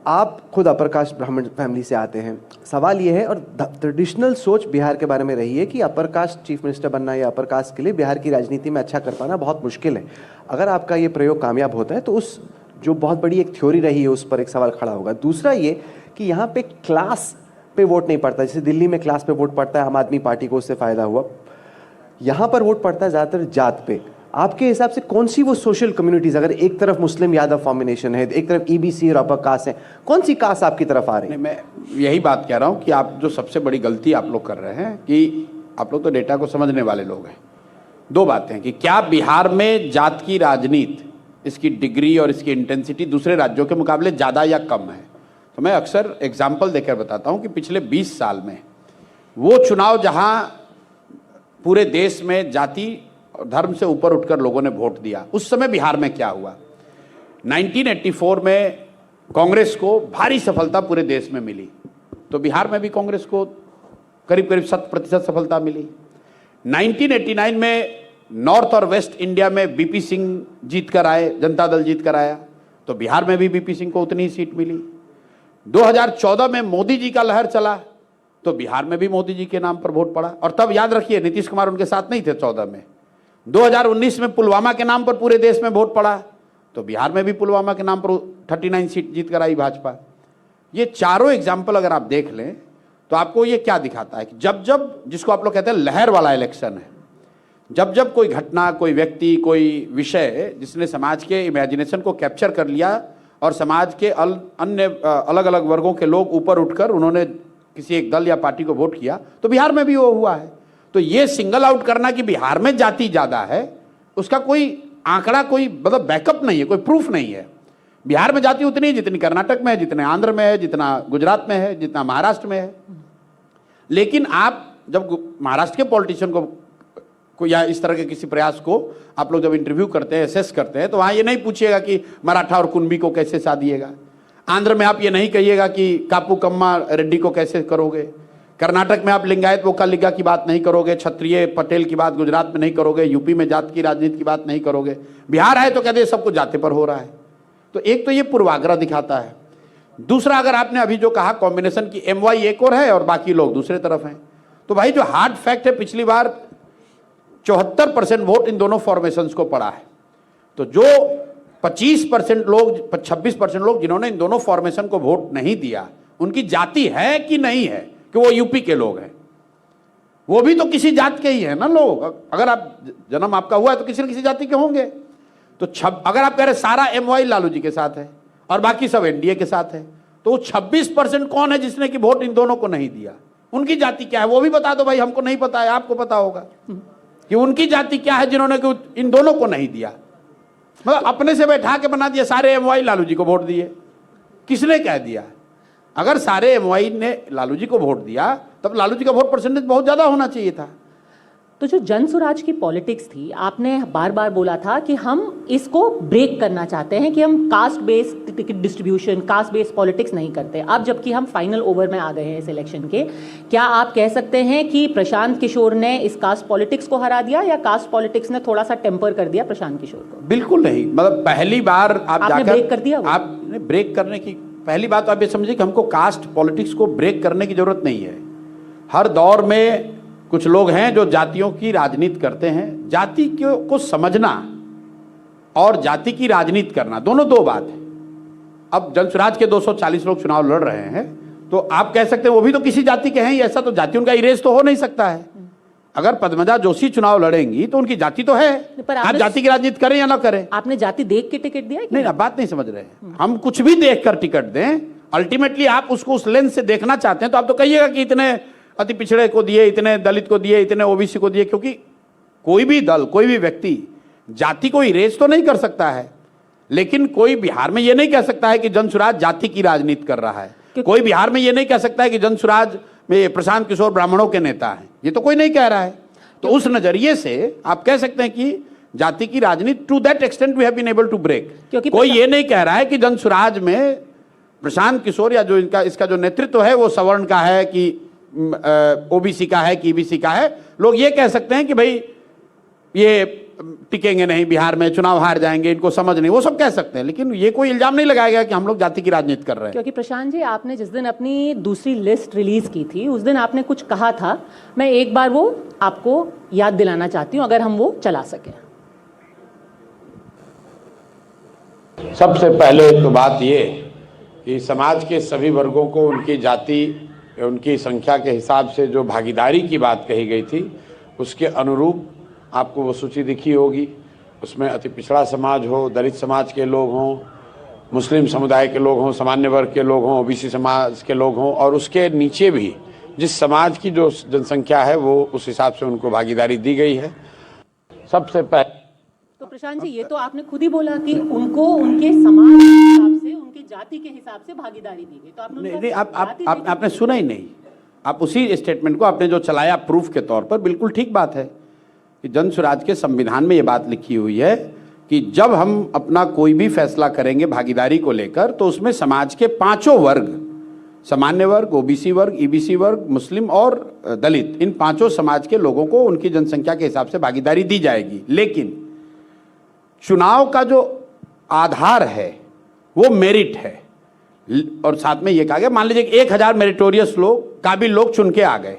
आप खुद अपर कास्ट ब्राह्मण फैमिली से आते हैं, सवाल ये है और ट्रेडिशनल सोच बिहार के बारे में रही है कि अपर कास्ट चीफ मिनिस्टर बनना या अपर कास्ट के लिए बिहार की राजनीति में अच्छा कर पाना बहुत मुश्किल है। अगर आपका ये प्रयोग कामयाब होता है तो उस जो बहुत बड़ी एक थ्योरी रही है उस पर एक सवाल खड़ा होगा। दूसरा ये कि यहाँ पे क्लास पे वोट नहीं पड़ता, जैसे दिल्ली में क्लास पे वोट पड़ता है, आम आदमी पार्टी को उससे फायदा हुआ। यहाँ पर वोट पड़ता है ज़्यादातर जात पे। आपके हिसाब से कौन सी वो सोशल कम्युनिटीज, अगर एक तरफ मुस्लिम यादव फॉर्मेशन है, एक तरफ ईबीसी और अपर कास्ट है, कौन सी कास्ट आपकी तरफ आ रही है? मैं यही बात कह रहा हूँ कि आप जो सबसे बड़ी गलती आप लोग कर रहे हैं कि आप लोग तो डेटा को समझने वाले लोग हैं। 2 बातें हैं कि क्या बिहार में जात की राजनीति, इसकी डिग्री और इसकी इंटेंसिटी दूसरे राज्यों के मुकाबले ज़्यादा या कम है। तो मैं अक्सर एग्जाम्पल देकर बताता हूँ कि पिछले 20 साल में वो चुनाव जहाँ पूरे देश में जाति और धर्म से ऊपर उठकर लोगों ने वोट दिया, उस समय बिहार में क्या हुआ। 1984 में कांग्रेस को भारी सफलता पूरे देश में मिली, तो बिहार में भी कांग्रेस को करीब करीब 100% सफलता मिली। 1989 में नॉर्थ और वेस्ट इंडिया में बीपी सिंह जीत कर आए, जनता दल जीत कर आया, तो बिहार में भी बीपी सिंह को उतनी ही सीट मिली। 2014 में मोदी जी का लहर चला, तो बिहार में भी मोदी जी के नाम पर वोट पड़ा, और तब याद रखिए नीतीश कुमार उनके साथ नहीं थे 14 में। 2019 में पुलवामा के नाम पर पूरे देश में वोट पड़ा, तो बिहार में भी पुलवामा के नाम पर 39 सीट जीत कर आई भाजपा। ये चारों एग्जाम्पल अगर आप देख लें तो आपको ये क्या दिखाता है कि जब जब, जिसको आप लोग कहते हैं लहर वाला इलेक्शन है, जब जब कोई घटना, कोई व्यक्ति, कोई विषय जिसने समाज के इमेजिनेशन को कैप्चर कर लिया और समाज के अन्य अलग अलग वर्गों के लोग ऊपर उठकर उन्होंने किसी एक दल या पार्टी को वोट किया, तो बिहार में भी वो हुआ है। तो ये सिंगल आउट करना कि बिहार में जाति ज़्यादा है, उसका कोई आंकड़ा, कोई मतलब बैकअप नहीं है, कोई प्रूफ नहीं है। बिहार में जाति उतनी है जितनी कर्नाटक में है, जितने आंध्र में है, जितना गुजरात में है, जितना महाराष्ट्र में है। लेकिन आप जब महाराष्ट्र के पॉलिटिशियन को या इस तरह के किसी प्रयास को आप लोग जब इंटरव्यू करते हैं, असेस करते हैं, तो वहाँ ये नहीं पूछिएगा कि मराठा और कुंबी को कैसे साधिएगा। आंध्र में आप ये नहीं कहिएगा कि कापू कम्मा रेड्डी को कैसे करोगे। कर्नाटक में आप लिंगायत वोकालिगा की बात नहीं करोगे, क्षत्रिय पटेल की बात गुजरात में नहीं करोगे, यूपी में जात की राजनीति की बात नहीं करोगे। बिहार है तो कहते सब कुछ जाति पर हो रहा है। तो एक तो ये पूर्वाग्रह दिखाता है। दूसरा, अगर आपने अभी जो कहा कॉम्बिनेशन की MY एक और है और बाकी लोग दूसरे तरफ हैं, तो भाई जो हार्ड फैक्ट है, पिछली बार 74% वोट इन दोनों फॉर्मेशंस को पड़ा है। तो जो 25% लोग, 26% लोग जिन्होंने इन दोनों फॉर्मेशन को वोट नहीं दिया, उनकी जाति है कि नहीं है कि वो यूपी के लोग हैं? वो भी तो किसी जात के ही है ना लोग। अगर आप जन्म आपका हुआ है तो किसी न किसी जाति के होंगे। तो अगर आप कह रहे सारा MY लालू जी के साथ है और बाकी सब NDA के साथ है, तो वो 26% कौन है जिसने कि वोट इन दोनों को नहीं दिया? उनकी जाति क्या है वो भी बता दो भाई, हमको नहीं पता है, आपको पता होगा कि उनकी जाति क्या है जिन्होंने इन दोनों को नहीं दिया। मतलब अपने से बैठा के बना दिया, सारे एमवाई लालू जी को वोट दिए। किसने कह दिया? अगर सारे एमवाई ने लालू जी को वोट दिया तब लालू जी का वोट परसेंटेज बहुत ज्यादा होना चाहिए था। तो जो जन स्वराज की पॉलिटिक्स थी, आपने बार बार बोला था कि हम इसको ब्रेक करना चाहते हैं, कि हम caste based ticket distribution, caste based politics नहीं करते। अब जबकि हम फाइनल ओवर में आ गए हैं इस इलेक्शन के, क्या आप कह सकते हैं कि प्रशांत किशोर ने इस कास्ट पॉलिटिक्स को हरा दिया, या कास्ट पॉलिटिक्स ने थोड़ा सा टेम्पर कर दिया प्रशांत किशोर को? बिल्कुल नहीं। मतलब पहली बार आपने ब्रेक कर दिया वो? आपने ब्रेक करने की पहली बात तो आप ये समझिए कि हमको कास्ट पॉलिटिक्स को ब्रेक करने की जरूरत नहीं है। हर दौर में कुछ लोग हैं जो जातियों की राजनीति करते हैं। जाति को समझना और जाति की राजनीति करना दोनों दो बात है। अब जनसुराज के 240 लोग चुनाव लड़ रहे हैं, तो आप कह सकते हैं वो भी तो किसी जाति के हैं ही, ऐसा तो जाति उनका इरेज तो हो नहीं सकता है। अगर पद्मजा जोशी चुनाव लड़ेंगी तो उनकी जाति तो है, आप जाति की राजनीति करें या ना करें। आपने जाति देख के टिकट दिया? नहीं, आप बात नहीं समझ रहे हैं। हम कुछ भी देखकर टिकट दें, अल्टीमेटली आप उसको उस लेंस से देखना चाहते हैं तो आप तो कहिएगा कि इतने अति पिछड़े को दिए, इतने दलित को दिए, इतने ओबीसी को दिए, क्योंकि कोई भी दल, कोई भी व्यक्ति जाति को इरेज तो नहीं कर सकता है। लेकिन कोई बिहार में यह नहीं कह सकता है कि जनसुराज जाति की राजनीति कर रहा है। कोई बिहार में यह नहीं कह सकता है कि जनसुराज में प्रशांत किशोर ब्राह्मणों के नेता हैं, ये तो कोई नहीं कह रहा है। तो उस नजरिए से आप कह सकते हैं कि जाति की राजनीति to that extent we have been able to break. कोई ये नहीं कह रहा है कि जनसुराज में प्रशांत किशोर या जो इसका जो नेतृत्व है वो सवर्ण का है कि ओबीसी का है कि ईबीसी का है। लोग ये कह सकते हैं कि भाई ये टिकेंगे नहीं, बिहार में चुनाव हार जाएंगे, इनको समझ नहीं, वो सब कह सकते हैं। लेकिन ये कोई इल्जाम नहीं लगाया गया कि हम लोग जाति की राजनीति कर रहे हैं। क्योंकि प्रशांत जी, आपने जिस दिन अपनी दूसरी लिस्ट रिलीज की थी उस दिन आपने कुछ कहा था, मैं एक बार वो आपको याद दिलाना चाहती हूँ, अगर हम वो चला सकें। सबसे पहले तो बात ये कि समाज के सभी वर्गों को उनकी जाति, उनकी संख्या के हिसाब से जो भागीदारी की बात कही गई थी उसके अनुरूप आपको वो सूची दिखी होगी। उसमें अति पिछड़ा समाज हो, दलित समाज के लोग हों, मुस्लिम समुदाय के लोग हों, सामान्य वर्ग के लोग हों, ओबीसी समाज के लोग हों, और उसके नीचे भी जिस समाज की जो जनसंख्या है वो उस हिसाब से उनको भागीदारी दी गई है। सबसे पहले तो प्रशांत जी, ये तो आपने खुद ही बोला कि उनको उनके समाज के हिसाब से, उनकी जाति के हिसाब से भागीदारी दी गई, तो आपने नहीं, आपने सुना ही नहीं। आप उसी स्टेटमेंट को आपने जो चलाया प्रूफ के तौर पर, बिल्कुल ठीक बात है कि जनसुराज के संविधान में ये बात लिखी हुई है कि जब हम अपना कोई भी फैसला करेंगे भागीदारी को लेकर तो उसमें समाज के पांचों वर्ग, सामान्य वर्ग, ओबीसी वर्ग, ईबीसी वर्ग, मुस्लिम और दलित, इन पांचों समाज के लोगों को उनकी जनसंख्या के हिसाब से भागीदारी दी जाएगी। लेकिन चुनाव का जो आधार है वो मेरिट है। और साथ में ये कहा गया, मान लीजिए 1000 मेरिटोरियस लोग, काबिल लोग चुन के आ गए,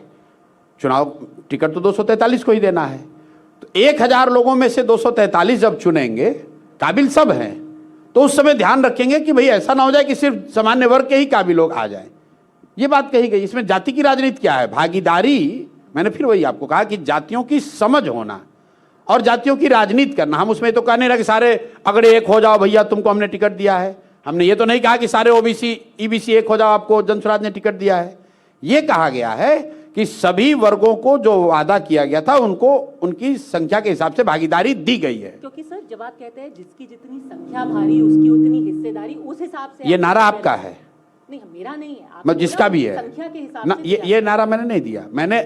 चुनाव टिकट तो 243 को ही देना है, तो 1000 लोगों में से 243 जब चुनेंगे, काबिल सब हैं, तो उस समय ध्यान रखेंगे कि भाई ऐसा ना हो जाए कि सिर्फ सामान्य वर्ग के ही काबिल लोग आ जाएं। ये बात कही गई। इसमें जाति की राजनीति क्या है? भागीदारी, मैंने फिर वही आपको कहा कि जातियों की समझ होना और जातियों की राजनीति करना। हम उसमें तो कह नहीं रहा कि सारे अगड़े एक हो जाओ भैया, तुमको हमने टिकट दिया है। हमने ये तो नहीं कहा कि सारे ओबीसी ईबीसी एक हो जाओ, आपको जनसुराज ने टिकट दिया है। ये कहा गया है कि सभी वर्गों को जो वादा किया गया था उनको उनकी संख्या के हिसाब से भागीदारी दी गई है। क्योंकि सर, जब आप कहते हैं जिसकी जितनी संख्या भारी उसकी उतनी हिस्सेदारी, उस हिसाब से ये नारा आपका है? नहीं, मेरा नहीं है, मतलब जिसका भी है संख्या के हिसाब से ये नारा मैंने नहीं दिया। मैंने,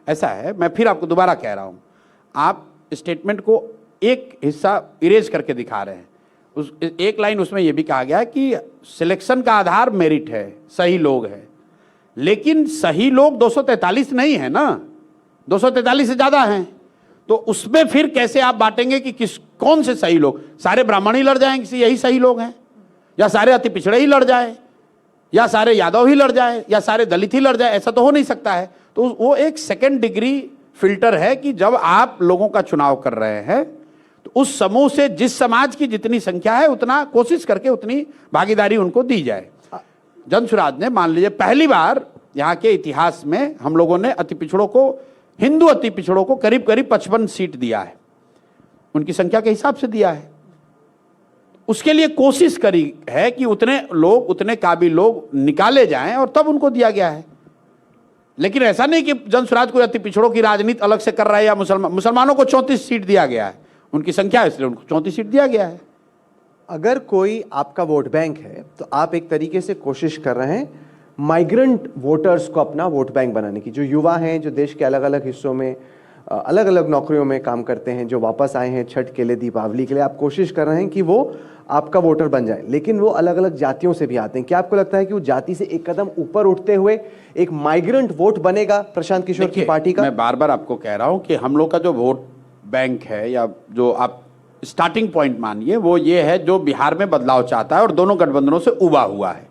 ऐसा है, मैं फिर आपको दोबारा कह रहा हूं, आप स्टेटमेंट को एक हिस्सा इरेज करके दिखा रहे हैं। उस एक लाइन उसमें यह भी कहा गया है कि सिलेक्शन का आधार मेरिट है, सही लोग हैं, लेकिन सही लोग 243 नहीं है ना, 243 से ज्यादा हैं। तो उसमें फिर कैसे आप बांटेंगे कि कौन से सही लोग? सारे ब्राह्मण ही लड़ जाएंगे, यही सही लोग हैं, या सारे अति पिछड़े ही लड़ जाए, या सारे यादव ही लड़ जाए, या सारे दलित ही लड़ जाए? ऐसा तो हो नहीं सकता है। तो वो एक सेकेंड डिग्री फिल्टर है कि जब आप लोगों का चुनाव कर रहे हैं तो उस समूह से जिस समाज की जितनी संख्या है उतना कोशिश करके उतनी भागीदारी उनको दी जाए। जनसुराज ने, मान लीजिए, पहली बार यहाँ के इतिहास में हम लोगों ने अति पिछड़ों को, हिंदू अति पिछड़ों को करीब करीब 55 सीट दिया है, उनकी संख्या के हिसाब से दिया है। उसके लिए कोशिश करी है कि उतने लोग, उतने काबिल लोग निकाले जाएं और तब उनको दिया गया है। लेकिन ऐसा नहीं कि जन स्वराज कोई अति पिछड़ों की राजनीति अलग से कर रहा है या मुसलमानों को 34 सीट दिया गया है, उनकी संख्या है इसलिए उनको 34 सीट दिया गया है। अगर कोई आपका वोट बैंक है तो आप एक तरीके से कोशिश कर रहे हैं माइग्रेंट वोटर्स को अपना वोट बैंक बनाने की, जो युवा हैं, जो देश के अलग अलग हिस्सों में अलग अलग नौकरियों में काम करते हैं, जो वापस आए हैं छठ के लिए, दीपावली के लिए, आप कोशिश कर रहे हैं कि वो आपका वोटर बन जाए, लेकिन वो अलग अलग जातियों से भी आते हैं। क्या आपको लगता है कि वो जाति से एक कदम ऊपर उठते हुए एक माइग्रेंट वोट बनेगा प्रशांत किशोर की पार्टी का? मैं बार बार आपको कह रहा हूं कि हम लोग का जो वोट बैंक है या जो आप स्टार्टिंग पॉइंट मानिए वो ये है जो बिहार में बदलाव चाहता है और दोनों गठबंधनों से उबा हुआ है।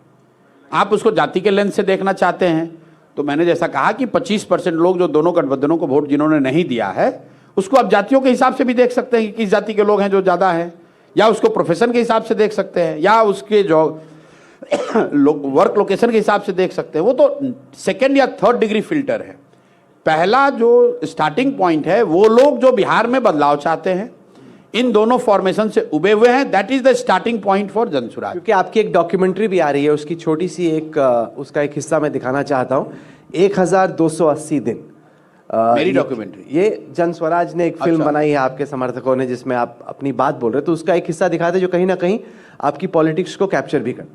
आप उसको जाति के लेंस से देखना चाहते हैं तो मैंने जैसा कहा कि 25% लोग जो दोनों गठबंधनों को वोट जिन्होंने नहीं दिया है उसको आप जातियों के हिसाब से भी देख सकते हैं कि किस जाति के लोग हैं जो ज़्यादा हैं, या उसको प्रोफेशन के हिसाब से देख सकते हैं, या उसके जो वर्क लोकेशन के हिसाब से देख सकते हैं। वो तो सेकेंड या थर्ड डिग्री फिल्टर है। पहला जो स्टार्टिंग पॉइंट है वो लोग जो बिहार में बदलाव चाहते हैं, इन दोनों फॉर्मेशन से उबे हुए हैं, that is the starting point for Jan Suraaj. क्योंकि आपकी एक डॉक्यूमेंट्री भी आ रही है, उसकी छोटी सी एक उसका एक हिस्सा मैं दिखाना चाहता हूँ, 1280 दिन। मेरी डॉक्यूमेंट्री, ये जनस्वराज ने एक फिल्म बनाई है आपके समर्थकों ने, जिसमें आप अपनी बात बोल रहे हो, तो उसका एक हिस्सा दिखाते जो कहीं ना कहीं आपकी पॉलिटिक्स को कैप्चर भी कर।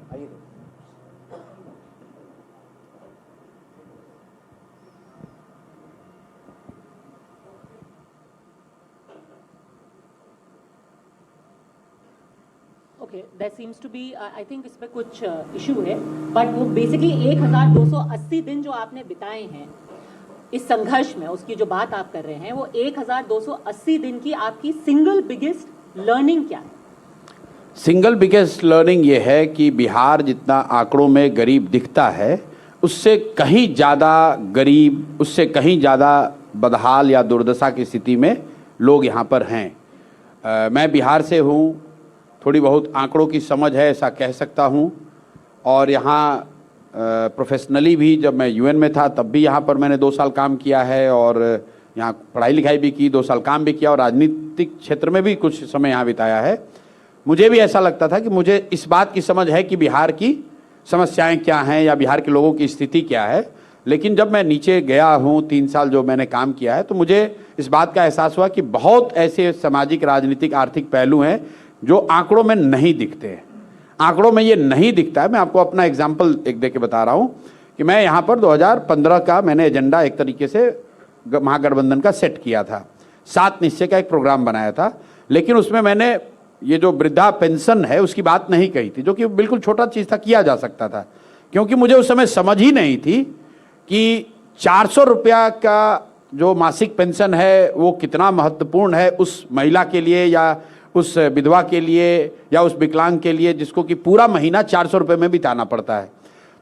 Okay, that seems to be, I think इस पे कुछ इशू है, बट वो बेसिकली 1280 दिन जो आपने बिताए हैं इस संघर्ष में, उसकी जो बात आप कर रहे हैं, वो 1280 दिन की आपकी सिंगल बिगेस्ट लर्निंग क्या है? सिंगल बिगेस्ट लर्निंग ये है कि बिहार जितना आंकड़ों में गरीब दिखता है उससे कहीं ज़्यादा गरीब, उससे कहीं ज़्यादा बदहाल या दुर्दशा की स्थिति में लोग यहाँ पर हैं। मैं बिहार से हूँ, थोड़ी बहुत आंकड़ों की समझ है ऐसा कह सकता हूँ, और यहाँ प्रोफेशनली भी जब मैं यूएन में था तब भी यहाँ पर मैंने 2 साल काम किया है, और यहाँ पढ़ाई लिखाई भी की, 2 साल काम भी किया, और राजनीतिक क्षेत्र में भी कुछ समय यहाँ बिताया है। मुझे भी ऐसा लगता था कि मुझे इस बात की समझ है कि बिहार की समस्याएं क्या हैं या बिहार के लोगों की स्थिति क्या है, लेकिन जब मैं नीचे गया हूँ 3 साल जो मैंने काम किया है, तो मुझे इस बात का एहसास हुआ कि बहुत ऐसे सामाजिक, राजनीतिक, आर्थिक पहलू हैं जो आंकड़ों में नहीं दिखते हैं। आंकड़ों में ये नहीं दिखता है। मैं आपको अपना एग्जाम्पल एक दे के बता रहा हूँ कि मैं यहाँ पर 2015 का मैंने एजेंडा एक तरीके से महागठबंधन का सेट किया था, 7 निश्चय का एक प्रोग्राम बनाया था, लेकिन उसमें मैंने ये जो वृद्धा पेंशन है उसकी बात नहीं कही थी, जो कि बिल्कुल छोटा चीज़ था, किया जा सकता था, क्योंकि मुझे उस समय समझ ही नहीं थी कि 400 रुपया का जो मासिक पेंशन है वो कितना महत्वपूर्ण है उस महिला के लिए या उस विधवा के लिए या उस विकलांग के लिए जिसको कि पूरा महीना 400 रुपये में बिताना पड़ता है।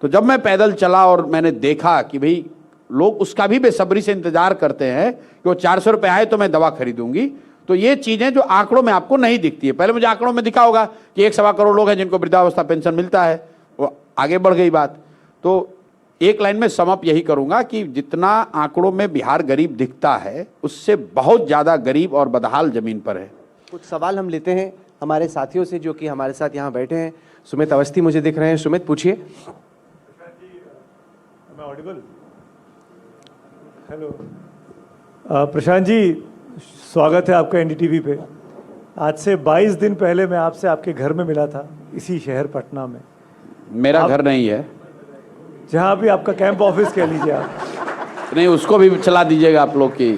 तो जब मैं पैदल चला और मैंने देखा कि भाई लोग उसका भी बेसब्री से इंतजार करते हैं कि वो 400 रुपये आए तो मैं दवा खरीदूंगी, तो ये चीज़ें जो आंकड़ों में आपको नहीं दिखती है। पहले मुझे आंकड़ों में दिखा होगा कि 1 सवा करोड़ लोग हैं जिनको वृद्धावस्था पेंशन मिलता है, वो आगे बढ़ गई बात। तो एक लाइन में समअप यही करूंगा कि जितना आंकड़ों में बिहार गरीब दिखता है उससे बहुत ज़्यादा गरीब और बदहाल जमीन पर है। कुछ सवाल हम लेते हैं हमारे साथियों से जो कि हमारे साथ यहाँ बैठे हैं। सुमित अवस्थी मुझे दिख रहे हैं। सुमित, पूछिए। ऑडिबल? हेलो प्रशांत जी, स्वागत है आपका एनडीटीवी पे। आज से 22 दिन पहले मैं आपसे आपके घर में मिला था, इसी शहर पटना में। मेरा घर नहीं है, जहाँ भी आपका कैंप ऑफिस कह लीजिए आप। नहीं, उसको भी चला दीजिएगा आप लोग की।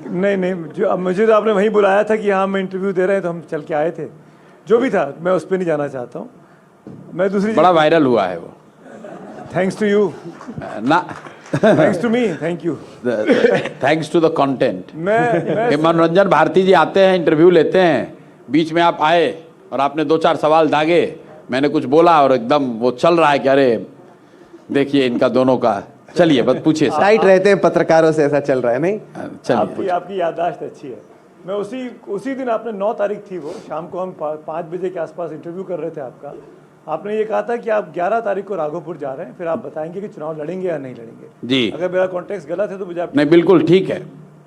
नहीं, जो अब मुझे तो आपने वहीं बुलाया था कि हाँ हम इंटरव्यू दे रहे हैं, तो हम चल के आए थे। जो भी था मैं उस पर नहीं जाना चाहता हूँ। मैं दूसरी बड़ा वायरल हुआ है वो। थैंक्स टू यू ना, thanks to me, thank you, thanks to the content. मैं मनोरंजन भारती जी आते हैं, इंटरव्यू लेते हैं, बीच में आप आए और आपने 2-4 सवाल दागे, मैंने कुछ बोला और एकदम वो चल रहा है कि अरे देखिए इनका दोनों का। चलिए बस पूछिए सर। टाइट रहते हैं पत्रकारों से, ऐसा चल रहा है नहीं? चलिए। आपकी याददाश्त अच्छी है। मैं उसी दिन, आपने 9 तारीख थी वो, शाम को हम 5 बजे के आसपास इंटरव्यू कर रहे थे आपका। आपने ये कहा था कि आप 11 तारीख को राघोपुर जा रहे हैं, फिर आप बताएंगे कि चुनाव लड़ेंगे या नहीं लड़ेंगे। जी, अगर मेरा कॉन्टेक्स्ट गलत है तो मुझे आप नहीं, बिल्कुल ठीक है।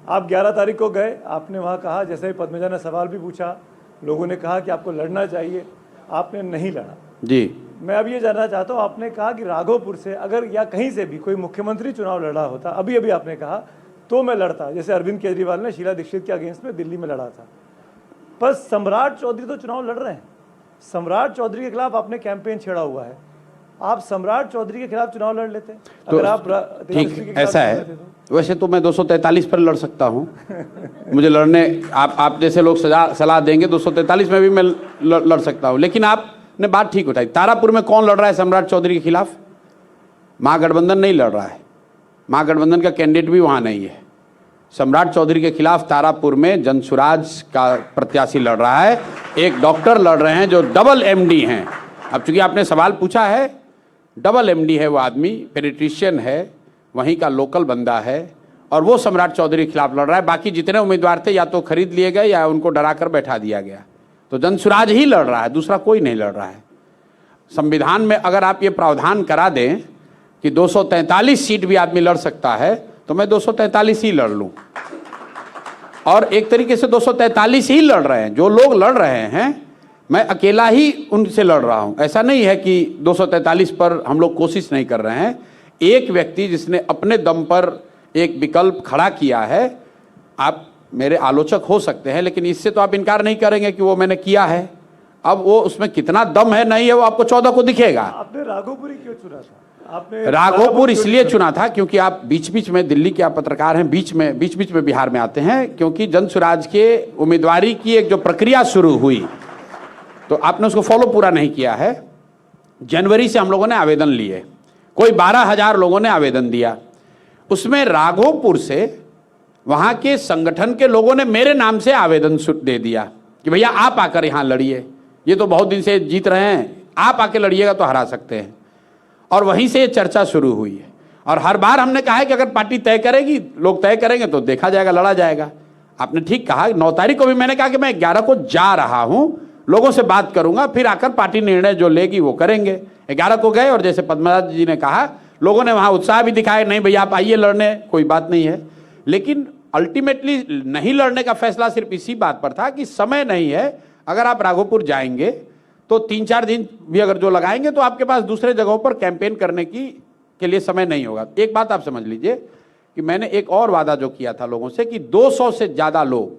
आप 11 तारीख को गए, आपने वहाँ कहा, जैसे ही पद्मजा ने सवाल भी पूछा, लोगों ने कहा कि आपको लड़ना चाहिए, आपने नहीं लड़ा। जी, मैं अब ये जानना चाहता हूँ, आपने कहा कि राघोपुर से अगर या कहीं से भी कोई मुख्यमंत्री चुनाव लड़ा होता, अभी अभी आपने कहा, तो मैं लड़ता, जैसे अरविंद केजरीवाल ने शीला दीक्षित के अगेंस्ट में दिल्ली में लड़ा था। पर सम्राट चौधरी तो चुनाव लड़ रहे हैं, सम्राट चौधरी के खिलाफ आपने कैंपेन छेड़ा हुआ है, आप सम्राट चौधरी के खिलाफ चुनाव लड़ लेते तो अगर आप ठीक ऐसा है। वैसे तो मैं 243 पर लड़ सकता हूँ, मुझे लड़ने आप जैसे लोग सलाह देंगे 243 में भी मैं लड़ सकता हूँ। लेकिन आपने बात ठीक उठाई, तारापुर में कौन लड़ रहा है सम्राट चौधरी के खिलाफ? महागठबंधन नहीं लड़ रहा है, महागठबंधन का कैंडिडेट भी वहाँ नहीं है। सम्राट चौधरी के खिलाफ तारापुर में जनसुराज का प्रत्याशी लड़ रहा है, एक डॉक्टर लड़ रहे हैं जो डबल एमडी हैं। अब चूंकि आपने सवाल पूछा है, डबल एमडी है वो आदमी, पेडिट्रिशियन है, वहीं का लोकल बंदा है, और वो सम्राट चौधरी के खिलाफ लड़ रहा है। बाकी जितने उम्मीदवार थे या तो खरीद लिए गए या उनको डरा कर बैठा दिया गया। तो जनसुराज ही लड़ रहा है, दूसरा कोई नहीं लड़ रहा है। संविधान में अगर आप ये प्रावधान करा दें कि 243 सीट भी आदमी लड़ सकता है, तो मैं 243 ही लड़ लूं। और एक तरीके से 243 ही लड़ रहे हैं, जो लोग लड़ रहे हैं मैं अकेला ही उनसे लड़ रहा हूं। ऐसा नहीं है कि 243 पर हम लोग कोशिश नहीं कर रहे हैं। एक व्यक्ति जिसने अपने दम पर एक विकल्प खड़ा किया है, आप मेरे आलोचक हो सकते हैं, लेकिन इससे तो आप इनकार नहीं करेंगे कि वो मैंने किया है। अब वो उसमें कितना दम है नहीं है वो आपको 14 को दिखेगा। आपने राघोपुर क्यों चुना था? आपने राघोपुर इसलिए चुना था क्योंकि आप बीच बीच में, दिल्ली के आप पत्रकार हैं, बीच बीच में बिहार में आते हैं, क्योंकि जनसुराज के उम्मीदवारी की एक जो प्रक्रिया शुरू हुई तो आपने उसको फॉलो पूरा नहीं किया है। जनवरी से हम लोगों ने आवेदन लिए, कोई 12,000 लोगों ने आवेदन दिया, उसमें राघोपुर से वहां के संगठन के लोगों ने मेरे नाम से आवेदन दे दिया कि भैया आप आकर यहां लड़िए, ये तो बहुत दिन से जीत रहे हैं, आप आके लड़िएगा तो हरा सकते हैं। और वहीं से ये चर्चा शुरू हुई है। और हर बार हमने कहा है कि अगर पार्टी तय करेगी, लोग तय करेंगे तो देखा जाएगा, लड़ा जाएगा। आपने ठीक कहा, 9 तारीख को भी मैंने कहा कि मैं 11 को जा रहा हूं, लोगों से बात करूंगा, फिर आकर पार्टी निर्णय जो लेगी वो करेंगे। 11 को गए और जैसे पद्मनाथ जी ने कहा, लोगों ने वहां उत्साह भी दिखाया, नहीं भैया आप आइए लड़ने, कोई बात नहीं है। लेकिन अल्टीमेटली नहीं लड़ने का फैसला सिर्फ इसी बात पर था कि समय नहीं है। अगर आप राघोपुर जाएंगे तो 3-4 दिन भी अगर जो लगाएंगे तो आपके पास दूसरे जगहों पर कैंपेन करने के लिए समय नहीं होगा। एक बात आप समझ लीजिए कि मैंने एक और वादा जो किया था लोगों से कि 200 से ज़्यादा लोग,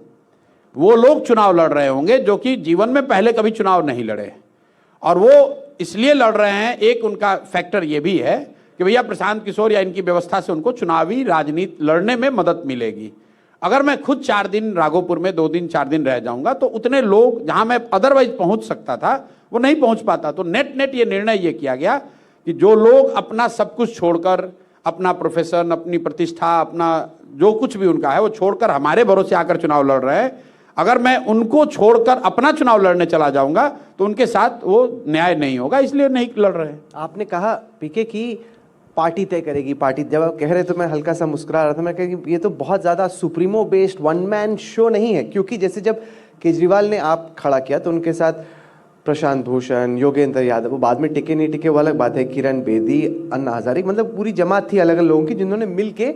वो लोग चुनाव लड़ रहे होंगे जो कि जीवन में पहले कभी चुनाव नहीं लड़े। और वो इसलिए लड़ रहे हैं, एक उनका फैक्टर ये भी है कि भैया प्रशांत किशोर या इनकी व्यवस्था से उनको चुनावी राजनीति लड़ने में मदद मिलेगी। अगर मैं खुद 4 दिन राघोपुर में 2 दिन 4 दिन रह जाऊंगा तो उतने लोग जहां मैं अदरवाइज पहुंच सकता था वो नहीं पहुंच पाता। तो नेट ये निर्णय ये किया गया कि जो लोग अपना सब कुछ छोड़कर, अपना प्रोफेशन, अपनी प्रतिष्ठा, अपना जो कुछ भी उनका है वो छोड़कर हमारे भरोसे आकर चुनाव लड़ रहे हैं, अगर मैं उनको छोड़कर अपना चुनाव लड़ने चला जाऊंगा तो उनके साथ वो न्याय नहीं होगा, इसलिए नहीं लड़ रहे हैं। आपने कहा पीके की पार्टी तय करेगी, पार्टी, जब आप कह रहे तो मैं हल्का सा मुस्कुरा रहा था। मैं कह कि ये तो बहुत ज़्यादा supremo based one man show नहीं है, क्योंकि जैसे जब केजरीवाल ने आप खड़ा किया तो उनके साथ प्रशांत भूषण, योगेंद्र यादव, वो बाद में टिके नहीं टिके वो अलग बात है, किरण बेदी, अन्ना हजारे, मतलब पूरी जमात थी अलग अलग लोगों की जिन्होंने मिल के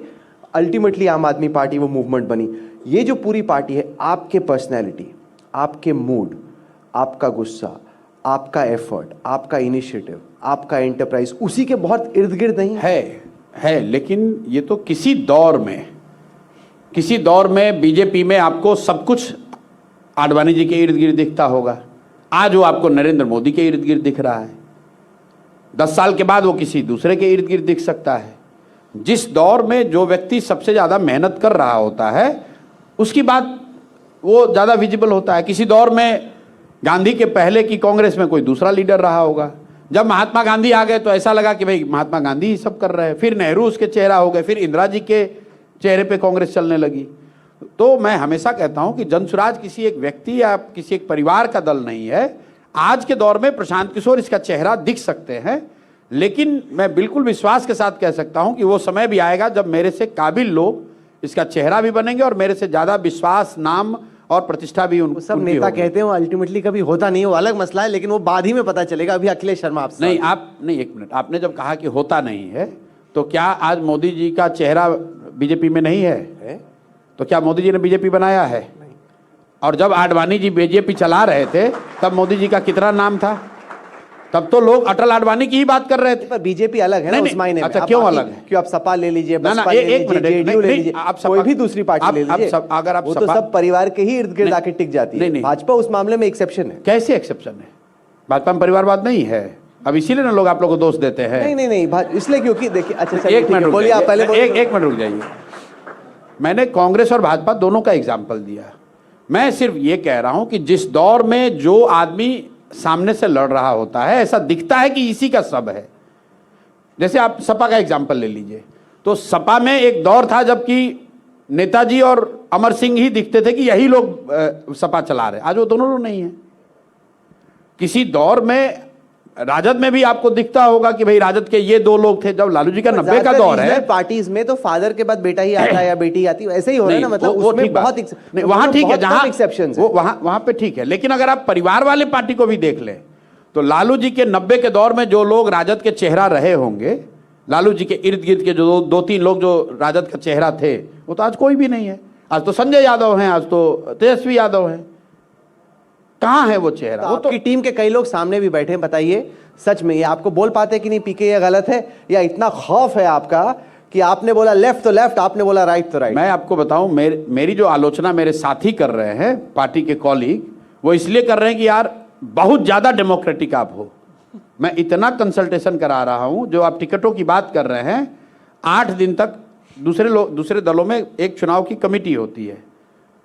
अल्टीमेटली आम आदमी पार्टी वो मूवमेंट बनी। ये जो पूरी पार्टी है, आपके पर्सनैलिटी, आपके मूड, आपका गुस्सा, आपका एफर्ट, आपका इनिशिएटिव, आपका एंटरप्राइज, उसी के बहुत इर्द गिर्द नहीं है। लेकिन ये तो किसी दौर में बीजेपी में आपको सब कुछ आडवाणी जी के इर्द गिर्द दिखता होगा। आज वो आपको नरेंद्र मोदी के इर्द गिर्द दिख रहा है, 10 साल के बाद वो किसी दूसरे के इर्द गिर्द दिख सकता है। जिस दौर में जो व्यक्ति सबसे ज़्यादा मेहनत कर रहा होता है उसकी बात वो ज़्यादा विजिबल होता है। किसी दौर में गांधी के पहले की कांग्रेस में कोई दूसरा लीडर रहा होगा, जब महात्मा गांधी आ गए तो ऐसा लगा कि भाई महात्मा गांधी ही सब कर रहे हैं, फिर नेहरू उसके चेहरा हो गए, फिर इंदिरा जी के चेहरे पे कांग्रेस चलने लगी। तो मैं हमेशा कहता हूं कि जनसुराज किसी एक व्यक्ति या किसी एक परिवार का दल नहीं है। आज के दौर में प्रशांत किशोर इसका चेहरा दिख सकते हैं, लेकिन मैं बिल्कुल विश्वास के साथ कह सकता हूं कि वो समय भी आएगा जब मेरे से काबिल लोग इसका चेहरा भी बनेंगे और मेरे से ज्यादा विश्वास, नाम और प्रतिष्ठा भी उनको। सब नेता कहते हैं वो अल्टीमेटली कभी होता नहीं है, वो अलग मसला है, लेकिन वो बाद ही में पता चलेगा। अभी अखिलेश शर्मा आपसे नहीं, आप नहीं, एक मिनट, आपने जब कहा कि होता नहीं है तो क्या आज मोदी जी का चेहरा बीजेपी में नहीं है? तो क्या मोदी जी ने बीजेपी बनाया है? नहीं। और जब आडवाणी जी बीजेपी चला रहे थे तब मोदी जी का कितना नाम था? तब तो लोग अटल आडवाणी की ही बात कर रहे थे। पर बीजेपी अलग है ना नहीं, उस मायने में। अच्छा, आप क्यों बाकी- अलग है? क्यों आप सपा ले लीजिए, ना, बसपा एक ले लीजिए, मिनट, जेडीयू ले नहीं, लीजिए, आप कोई सपा- भी दूसरी पार्टी ले आप लीजिए, अगर आप वो तो सपा- सब परिवार के ही इर्द गिर्द नहीं, आके टिक जाती है। नहीं। भाजपा उस मामले में एक्सेप्शन है। कैसे एक्सेप्शन है? भाजपा में परिवारवाद नहीं है। अब इसीलिए ना लोग आप लोग को दोष देते हैं। नहीं, इसलिए क्योंकि देखिए, अच्छा चलिए, एक ठीक है, मिनट बोलिए, आप पहले बोलिए। एक मिनट रुक जाइए। मैंने कांग्रेस और भाजपा दोनों का एग्जाम्पल दिया। मैं सिर्फ ये कह रहा हूं कि जिस दौर में जो आदमी सामने से लड़ रहा होता है, ऐसा दिखता है कि इसी का सब है। जैसे आप सपा का एग्जाम्पल ले लीजिए, तो सपा में एक दौर था जबकि नेताजी और अमर सिंह ही दिखते थे कि यही लोग सपा चला रहे। आज वो दोनों लोग नहीं है। किसी दौर में राजद में भी आपको दिखता होगा कि भाई राजद के ये दो लोग थे। जब लालू जी का 90 का दौर है, पार्टीज में तो फादर के बाद बेटा ही आता है या बेटी आती है, ऐसे ही हो रहा है ना। मतलब वो उसमें ठीक बात। बहुत नहीं, वहां ठीक है, जहां एक्सेप्शन वो वहां पे ठीक है। लेकिन अगर आप परिवार वाले पार्टी को भी देख लें तो लालू जी के 90 के दौर में जो लोग राजद के चेहरा रहे होंगे, लालू जी के इर्द गिर्द के जो दो तीन लोग जो राजद का चेहरा थे, वो तो आज कोई भी नहीं है। आज तो संजय यादव हैं, आज तो तेजस्वी यादव हैं। कहां है वो चेहरा? वो तो आपकी टीम के कई लोग सामने भी बैठे हैं। बताइए, सच में ये आपको बोल पाते कि नहीं पीके ये गलत है, या इतना खौफ है आपका कि आपने बोला लेफ्ट तो लेफ्ट, आपने बोला राइट तो राइट? मैं आपको बताऊं, मेरी जो आलोचना मेरे साथी कर रहे हैं, पार्टी के कॉलीग, वो इसलिए कर रहे हैं कि यार बहुत ज्यादा डेमोक्रेटिक आप हो। मैं इतना कंसल्टेशन करा रहा हूं। जो आप टिकटों की बात कर रहे हैं, 8 दिन तक दूसरे दलों में एक चुनाव की कमेटी होती है,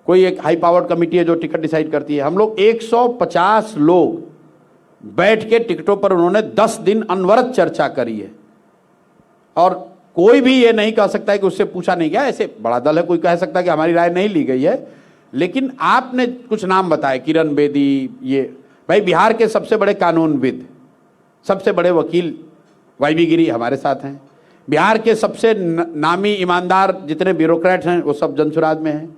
कोई एक हाई पावर्ड कमेटी है जो टिकट डिसाइड करती है। हम लोग 150 लोग बैठ के टिकटों पर उन्होंने 10 दिन अनवरत चर्चा करी है, और कोई भी ये नहीं कह सकता है कि उससे पूछा नहीं गया। ऐसे बड़ा दल है, कोई कह सकता है कि हमारी राय नहीं ली गई है। लेकिन आपने कुछ नाम बताए, किरण बेदी, ये भाई बिहार के सबसे बड़े कानूनविद, सबसे बड़े वकील वाईबी गिरी हमारे साथ हैं। बिहार के सबसे नामी ईमानदार जितने ब्यूरोक्रेट्स हैं वो सब जनसुराज में हैं।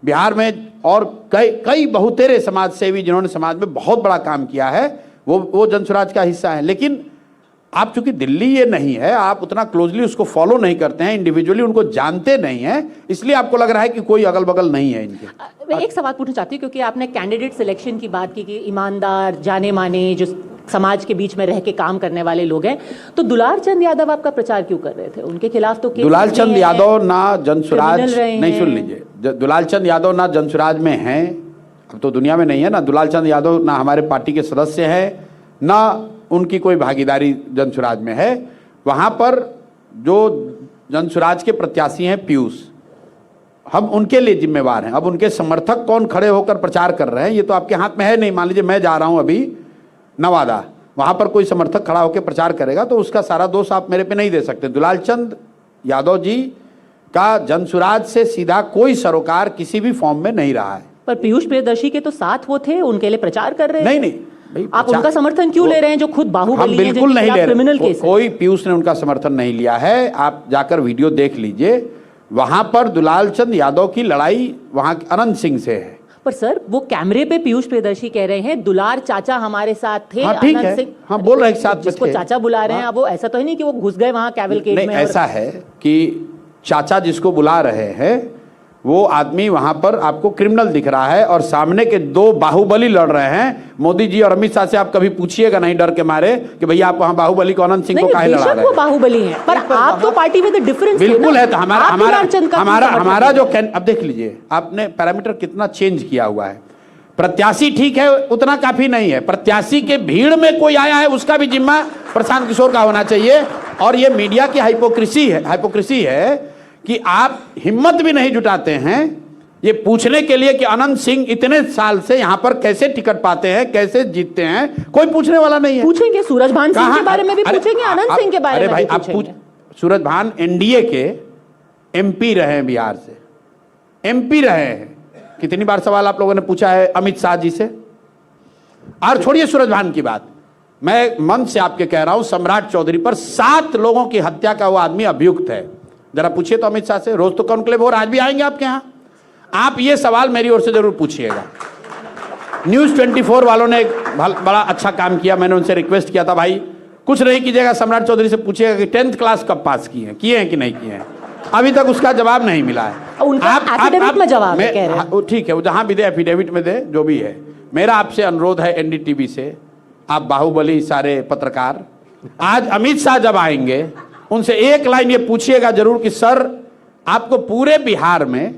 बिहार में और कई बहुतेरे समाज सेवी जिन्होंने समाज में बहुत बड़ा काम किया है, वो जनसुराज का हिस्सा है। लेकिन आप चूंकि दिल्ली ये नहीं है, आप उतना क्लोजली उसको फॉलो नहीं करते हैं, इंडिविजुअली उनको जानते नहीं हैं, इसलिए आपको लग रहा है कि कोई अगल बगल नहीं है इनके। मैं एक सवाल पूछना चाहती हूँ, क्योंकि आपने कैंडिडेट सिलेक्शन की बात की कि ईमानदार, जाने माने, जो समाज के बीच में रह के काम करने वाले लोग हैं, तो दुलार चंद यादव आपका प्रचार क्यों कर रहे थे? उनके खिलाफ तो दुलाल चंद यादव ना जनसुराज, criminal रहे नहीं, सुन हैं। लीजिए, दुलाल चंद यादव ना जनसुराज में हैं, अब तो दुनिया में नहीं है ना। दुलाल चंद यादव ना हमारे पार्टी के सदस्य हैं, ना उनकी कोई भागीदारी जनसुराज में है। वहां पर जो जनसुराज के प्रत्याशी हैं पीयूष, हम उनके लिए जिम्मेवार हैं। अब उनके समर्थक कौन खड़े होकर प्रचार कर रहे हैं ये तो आपके हाथ में है नहीं। मान लीजिए मैं जा रहा हूं अभी नवादा, वहां पर कोई समर्थक खड़ा होकर प्रचार करेगा तो उसका सारा दोष आप मेरे पे नहीं दे सकते। दुलाल चंद यादव जी का जनसुराज से सीधा कोई सरोकार किसी भी फॉर्म में नहीं रहा है। पर पीयूष प्रियदर्शी के तो साथ वो थे, उनके लिए प्रचार कर रहे हैं। नहीं भाई, आप उनका समर्थन क्यों ले रहे हैं जो खुद बाहुबली हम हैं, बिल्कुल जिनके नहीं खिलाफ ले क्रिमिनल रहे। केस है? कोई पीयूष ने उनका समर्थन नहीं लिया है। आप जाकर वीडियो देख लीजिए, वहां पर दुलाल चंद यादव की लड़ाई वहां अनंत सिंह से है। पर सर, वो कैमरे पे पीयूष प्रियदर्शी कह रहे हैं दुलार चाचा हमारे साथ थे। हाँ, ठीक अनंत है। सिंह- हाँ, बोल रहे हैं साथ में जिसको थे। चाचा बुला रहे हैं, अब वो ऐसा तो है नहीं कि वो घुस गए वहां कैवलकेड नहीं, में। ऐसा है कि चाचा जिसको बुला रहे हैं वो आदमी वहां पर आपको क्रिमिनल दिख रहा है, और सामने के दो बाहुबली लड़ रहे हैं। मोदी जी और अमित शाह से आप कभी पूछिएगा नहीं डर के मारे कि भैया आप वहां बाहुबली को अनंत सिंह को काहे लड़ा रहे वो हैं। बाहुबली हैं, पर आप तो पार्टी विद डिफरेंस बिल्कुल है। तो हमारा जो अब देख लीजिए, आपने पैरामीटर कितना चेंज किया हुआ है। प्रत्याशी ठीक है, उतना काफी नहीं है। प्रत्याशी के भीड़ में कोई आया है उसका भी जिम्मा प्रशांत किशोर का होना चाहिए। और ये मीडिया की हाइपोक्रेसी है कि आप हिम्मत भी नहीं जुटाते हैं ये पूछने के लिए कि अनंत सिंह इतने साल से यहां पर कैसे टिकट पाते हैं, कैसे जीतते हैं। कोई पूछने वाला नहीं है। पूछेंगे सूरजभान सिंह के बारे में भी पूछेंगे, अनंत सिंह के बारे में भी पूछेंगे। सूरजभान एनडीए के एमपी रहे हैं, बिहार से एमपी रहे हैं। कितनी बार सवाल आप लोगों ने पूछा है अमित शाह जी से। और छोड़िए सूरजभान की बात, मैं मन से आपके कह रहा हूं, सम्राट चौधरी पर 7 लोगों की हत्या का वो आदमी अभियुक्त है। जरा पूछिए तो अमित शाह से। रोज तो कॉन्क्लेव हो रहा, आज भी आएंगे आपके यहां। आप ये सवाल मेरी ओर से जरूर पूछिएगा। न्यूज 24 वालों ने एक बड़ा अच्छा काम किया। मैंने उनसे रिक्वेस्ट किया था, भाई कुछ नहीं कीजिएगा, सम्राट चौधरी से पूछिएगा कि 10th क्लास कब पास किए हैं कि नहीं किए हैं। अभी तक उसका जवाब नहीं मिला है। उनका एफिडेविट में जवाब है, कह रहे हैं। ठीक है, वो जहां भी दे एफिडेविट में दे, जो भी है। मेरा आपसे अनुरोध है एनडीटीवी से आप बाहुबली सारे पत्रकार, आज अमित शाह जब आएंगे उनसे एक लाइन ये पूछिएगा जरूर कि सर आपको पूरे बिहार में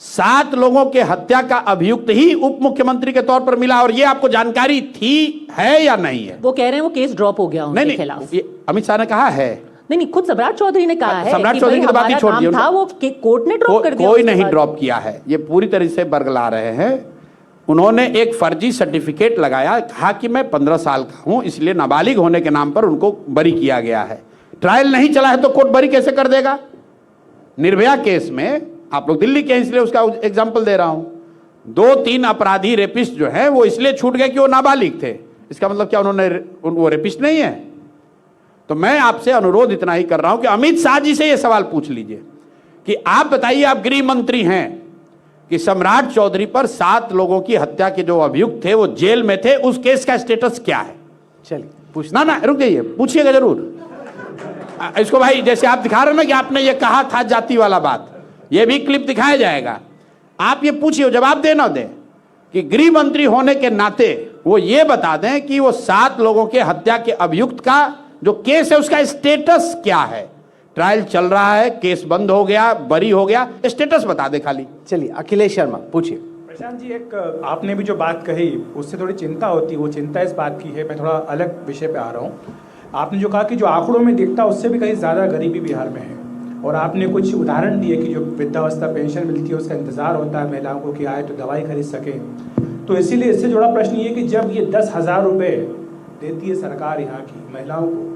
7 लोगों के हत्या का अभियुक्त ही उप मुख्यमंत्री के तौर पर मिला और ये आपको जानकारी थी है या नहीं है? वो कह रहे हैं वो केस ड्रॉप हो गया उनके खिलाफ। ये अमित शाह ने कहा है। नहीं, खुद सम्राट चौधरी ने कहा है। सम्राट चौधरी की तो बात ही छोड़ दिया, था वो कोर्ट ने ड्रॉप कर दिया। कोई नहीं ड्रॉप किया है, ये पूरी तरह से बरगला रहे हैं। उन्होंने एक फर्जी सर्टिफिकेट लगाया, कहा कि मैं 15 साल का हूं इसलिए नाबालिग होने के नाम पर उनको बरी किया गया है। ट्रायल नहीं चला है तो कोर्ट बरी कैसे कर देगा? निर्भया केस में, आप लोग दिल्ली के हैं इसलिए उसका एग्जाम्पल दे रहा हूं, 2-3 अपराधी रेपिस्ट जो है वो इसलिए छूट गए कि वो नाबालिग थे। इसका मतलब क्या वो रेपिस्ट नहीं है? तो मैं आपसे अनुरोध इतना ही कर रहा हूं कि अमित शाह जी से यह सवाल पूछ लीजिए कि आप बताइए, आप गृह मंत्री हैं, कि सम्राट चौधरी पर 7 लोगों की हत्या के जो अभियुक्त थे वो जेल में थे, उस केस का स्टेटस क्या है? चलिए पूछ ना रुक जाइए, पूछिएगा जरूर इसको भाई। जैसे आप दिखा रहे हैं ना कि आपने ये कहा था जाति वाला बात, ये भी क्लिप दिखाया जाएगा। आप ये पूछिए, जवाब देना दें कि गृह मंत्री होने के नाते वो ये बता दें कि वो 7 लोगों के हत्या के अभियुक्त का जो केस है उसका स्टेटस क्या है? ट्रायल चल रहा है, केस बंद हो गया, बरी हो गया, स्टेटस बता दे खाली। चलिए अखिलेश शर्मा पूछिए। प्रशांत जी, एक आपने भी जो बात कही उससे थोड़ी चिंता होती है, वो चिंता इस बात की है, मैं थोड़ा अलग विषय पे आ रहा हूँ। आपने जो कहा कि जो आंकड़ों में दिखता है उससे भी कहीं ज़्यादा गरीबी बिहार में है, और आपने कुछ उदाहरण दिए कि जो वृद्धावस्था पेंशन मिलती है उसका इंतज़ार होता है महिलाओं को कि आए तो दवाई खरीद सकें। तो इसीलिए इससे जुड़ा प्रश्न ये कि जब ये 10,000 रुपये देती है सरकार यहाँ की महिलाओं को,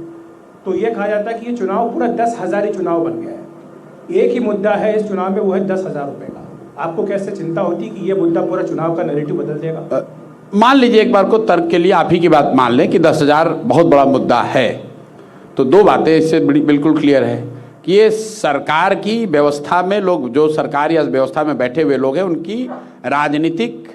तो ये कहा जाता है कि ये चुनाव पूरा 10,000 ही चुनाव बन गया है। एक ही मुद्दा है इस चुनाव में, वो है 10,000 रुपये का। आपको कैसे चिंता होती कि ये मुद्दा पूरा चुनाव का नैरेटिव बदल देगा? मान लीजिए एक बार को तर्क के लिए आप ही की बात मान लें कि 10,000 बहुत बड़ा मुद्दा है, तो 2 बातें इससे बिल्कुल क्लियर है कि ये सरकार की व्यवस्था में लोग, जो सरकार या व्यवस्था में बैठे हुए लोग हैं, उनकी राजनीतिक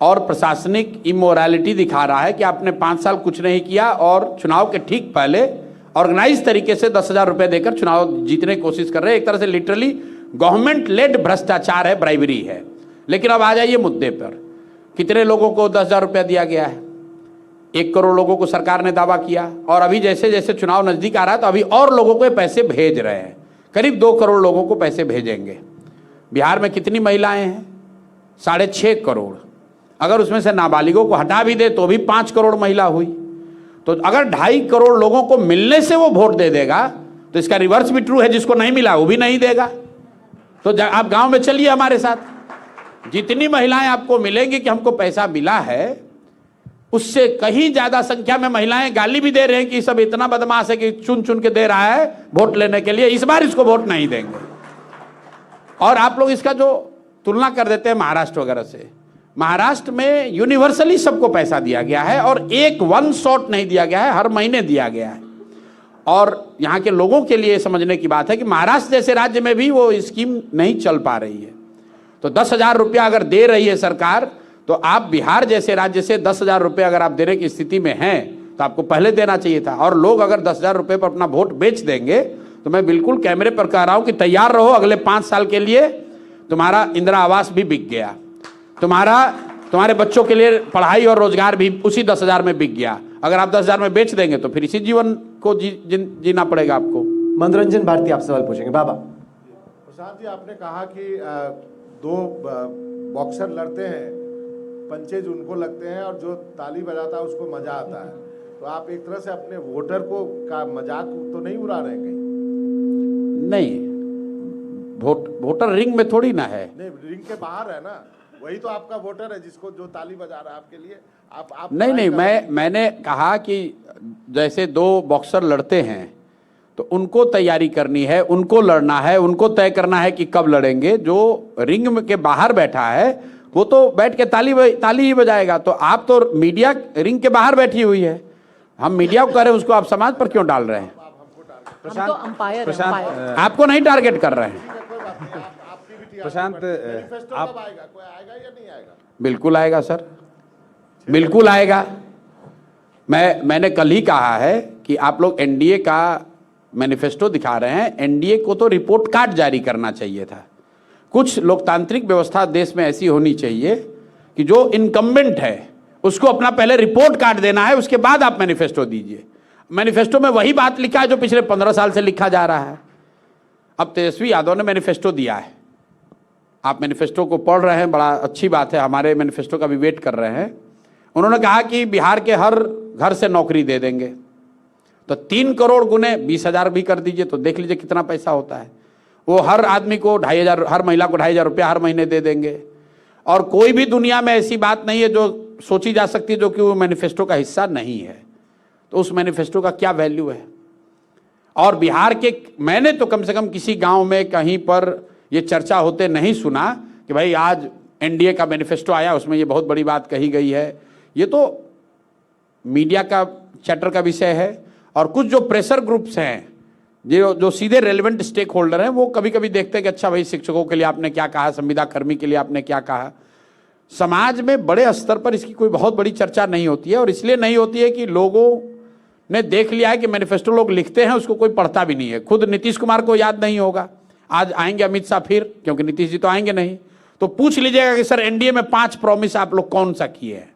और प्रशासनिक इमोरलिटी दिखा रहा है कि आपने 5 साल कुछ नहीं किया और चुनाव के ठीक पहले ऑर्गेनाइज तरीके से 10,000 रुपये देकर चुनाव जीतने की कोशिश कर रहे हैं। एक तरह से लिटरली गवर्नमेंट लेड भ्रष्टाचार है, ब्राइबरी है। लेकिन अब आ जाइए मुद्दे पर, कितने लोगों को 10,000 रुपया दिया गया है? 1 करोड़ लोगों को सरकार ने दावा किया, और अभी जैसे जैसे चुनाव नजदीक आ रहा है तो अभी और लोगों को ये पैसे भेज रहे हैं। करीब 2 करोड़ लोगों को पैसे भेजेंगे। बिहार में कितनी महिलाएं हैं? 6.5 करोड़। अगर उसमें से नाबालिगों को हटा भी दे तो भी 5 करोड़ महिला हुई। तो अगर 2.5 करोड़ लोगों को मिलने से वो वोट दे देगा तो इसका रिवर्स भी ट्रू है, जिसको नहीं मिला वो भी नहीं देगा। तो आप गांव में चलिए हमारे साथ, जितनी महिलाएं आपको मिलेंगी कि हमको पैसा मिला है, उससे कहीं ज्यादा संख्या में महिलाएं गाली भी दे रहे हैं कि सब इतना बदमाश है कि चुन चुन के दे रहा है वोट लेने के लिए, इस बार इसको वोट नहीं देंगे। और आप लोग इसका जो तुलना कर देते हैं महाराष्ट्र वगैरह से, महाराष्ट्र में यूनिवर्सली सबको पैसा दिया गया है और एक 1 शॉट नहीं दिया गया है, हर महीने दिया गया है। और यहाँ के लोगों के लिए समझने की बात है कि महाराष्ट्र जैसे राज्य में भी वो स्कीम नहीं चल पा रही है। तो 10,000 रुपया अगर दे रही है सरकार, तो आप बिहार जैसे राज्य से 10,000 रुपये अगर आप देने की स्थिति में हैं तो आपको पहले देना चाहिए था। और लोग अगर 10,000 रुपये पर अपना वोट बेच देंगे तो मैं बिल्कुल कैमरे पर कह रहा हूं कि तैयार रहो, अगले 5 साल के लिए तुम्हारा इंदिरा आवास भी बिक गया, तुम्हारे बच्चों के लिए पढ़ाई और रोजगार भी उसी 10,000 में बिक गया। अगर आप 10,000 में बेच देंगे तो फिर इसी जीवन को जीना पड़ेगा आपको। मनोरंजन भारती आप सवाल पूछेंगे। बाबा प्रसाद जी, आपने कहा कि 2 बॉक्सर लड़ते हैं, पंचेज उनको लगते हैं और जो ताली बजाता है उसको मजा आता है। तो आप एक तरह से अपने वोटर को का मजाक तो नहीं उड़ा रहे हैं कहीं? नहीं, वोटर रिंग में थोड़ी ना है। नहीं, रिंग के बाहर है ना, वही तो आपका वोटर है जिसको जो ताली बजा रहा है आपके लिए। आप नहीं, मैंने कहा कि जैसे 2 बॉक्सर लड़ते हैं तो उनको तैयारी करनी है, उनको लड़ना है, उनको तय करना है कि कब लड़ेंगे। जो रिंग के बाहर बैठा है वो तो बैठ के ताली ही बजाएगा। तो आप तो मीडिया रिंग के बाहर बैठी हुई है, हम मीडिया को कह रहे हैं, उसको आप समाज पर क्यों डाल रहे हैं? हम तो अंपायर आपको नहीं टारगेट कर रहे हैं। प्रशांत, आप आएगा, कोई आएगा या नहीं आएगा? बिल्कुल आएगा सर, बिल्कुल आएगा। मैंने कल ही कहा है कि आप लोग एनडीए का मैनिफेस्टो दिखा रहे हैं, एनडीए को तो रिपोर्ट कार्ड जारी करना चाहिए था। कुछ लोकतांत्रिक व्यवस्था देश में ऐसी होनी चाहिए कि जो इनकम्बेंट है उसको अपना पहले रिपोर्ट कार्ड देना है, उसके बाद आप मैनिफेस्टो दीजिए। मैनिफेस्टो में वही बात लिखा है जो पिछले 15 साल से लिखा जा रहा है। अब तेजस्वी यादव ने मैनिफेस्टो दिया है, आप मैनिफेस्टो को पढ़ रहे हैं, बड़ा अच्छी बात है, हमारे मैनिफेस्टो का भी वेट कर रहे हैं। उन्होंने कहा कि बिहार के हर घर से नौकरी दे देंगे, तो 3 करोड़ गुने 20,000 भी कर दीजिए तो देख लीजिए कितना पैसा होता है। वो हर आदमी को 2,500, हर महिला को 2,500 रुपया हर महीने दे देंगे। और कोई भी दुनिया में ऐसी बात नहीं है जो सोची जा सकती है जो कि वो मैनिफेस्टो का हिस्सा नहीं है। तो उस मैनिफेस्टो का क्या वैल्यू है? और बिहार के, मैंने तो कम से कम किसी गांव में कहीं पर ये चर्चा होते नहीं सुना कि भाई आज एनडीए का मैनिफेस्टो आया, उसमें ये बहुत बड़ी बात कही गई है। ये तो मीडिया का चैटर का विषय है। और कुछ जो प्रेशर ग्रुप्स हैं, जो सीधे रेलेवेंट स्टेक होल्डर हैं, वो कभी कभी देखते हैं कि अच्छा भाई शिक्षकों के लिए आपने क्या कहा, संविदा कर्मी के लिए आपने क्या कहा। समाज में बड़े स्तर पर इसकी कोई बहुत बड़ी चर्चा नहीं होती है, और इसलिए नहीं होती है कि लोगों ने देख लिया है कि मैनिफेस्टो लोग लिखते हैं, उसको कोई पढ़ता भी नहीं है। खुद नीतीश कुमार को याद नहीं होगा, आज आएंगे अमित शाह फिर, क्योंकि नीतीश जी तो आएंगे नहीं, तो पूछ लीजिएगा कि सर एनडीए में 5 प्रॉमिस आप लोग कौन सा किए हैं।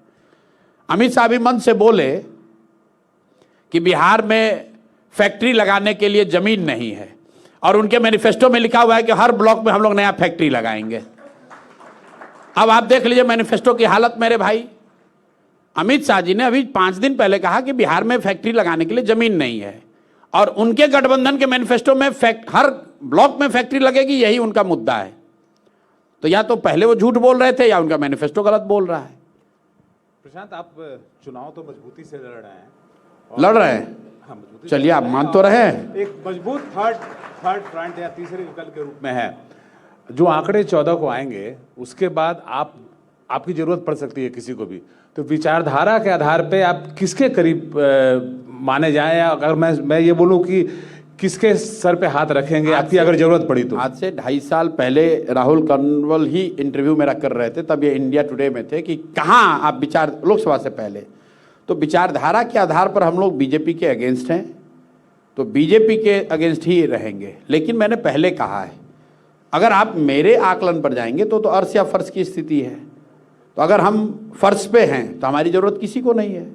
अमित शाह भी मन से बोले कि बिहार में फैक्ट्री लगाने के लिए जमीन नहीं है, और उनके मैनिफेस्टो में लिखा हुआ है कि हर ब्लॉक में हम लोग नया फैक्ट्री लगाएंगे। अब आप देख लीजिए मैनिफेस्टो की हालत मेरे भाई। अमित शाह जी ने अभी 5 दिन पहले कहा कि बिहार में फैक्ट्री लगाने के लिए जमीन नहीं है, और उनके गठबंधन के मैनिफेस्टो में हर ब्लॉक में फैक्ट्री लगेगी, यही उनका मुद्दा है। तो या तो पहले वो झूठ बोल रहे थे या उनका मैनिफेस्टो गलत बोल रहा है। प्रशांत, आप चुनाव तो मजबूती से लड़ रहे हैं, लड़ रहे हैं, हाँ, मजबूती चलिए आप मान तो रहे हैं। एक मजबूत थर्ड फ्रंट या तीसरे विकल्प के रूप में है। जो आंकड़े 14 को आएंगे, उसके बाद आपकी जरूरत पड़ सकती है किसी को भी, तो विचारधारा के आधार पे आप किसके करीब माने जाएं, या अगर मैं ये बोलूं कि किसके सर पे हाथ रखेंगे आपकी अगर जरूरत पड़ी तो? आज से 2.5 साल पहले राहुल कंवल ही इंटरव्यू मेरा कर रहे थे, तब ये इंडिया टुडे में थे, कि कहाँ आप विचार, लोकसभा से पहले, तो विचारधारा के आधार पर हम लोग बीजेपी के अगेंस्ट हैं, तो बीजेपी के अगेंस्ट ही रहेंगे। लेकिन मैंने पहले कहा है, अगर आप मेरे आकलन पर जाएंगे तो अर्श या फर्श की स्थिति है। तो अगर हम फर्श पे हैं तो हमारी जरूरत किसी को नहीं है,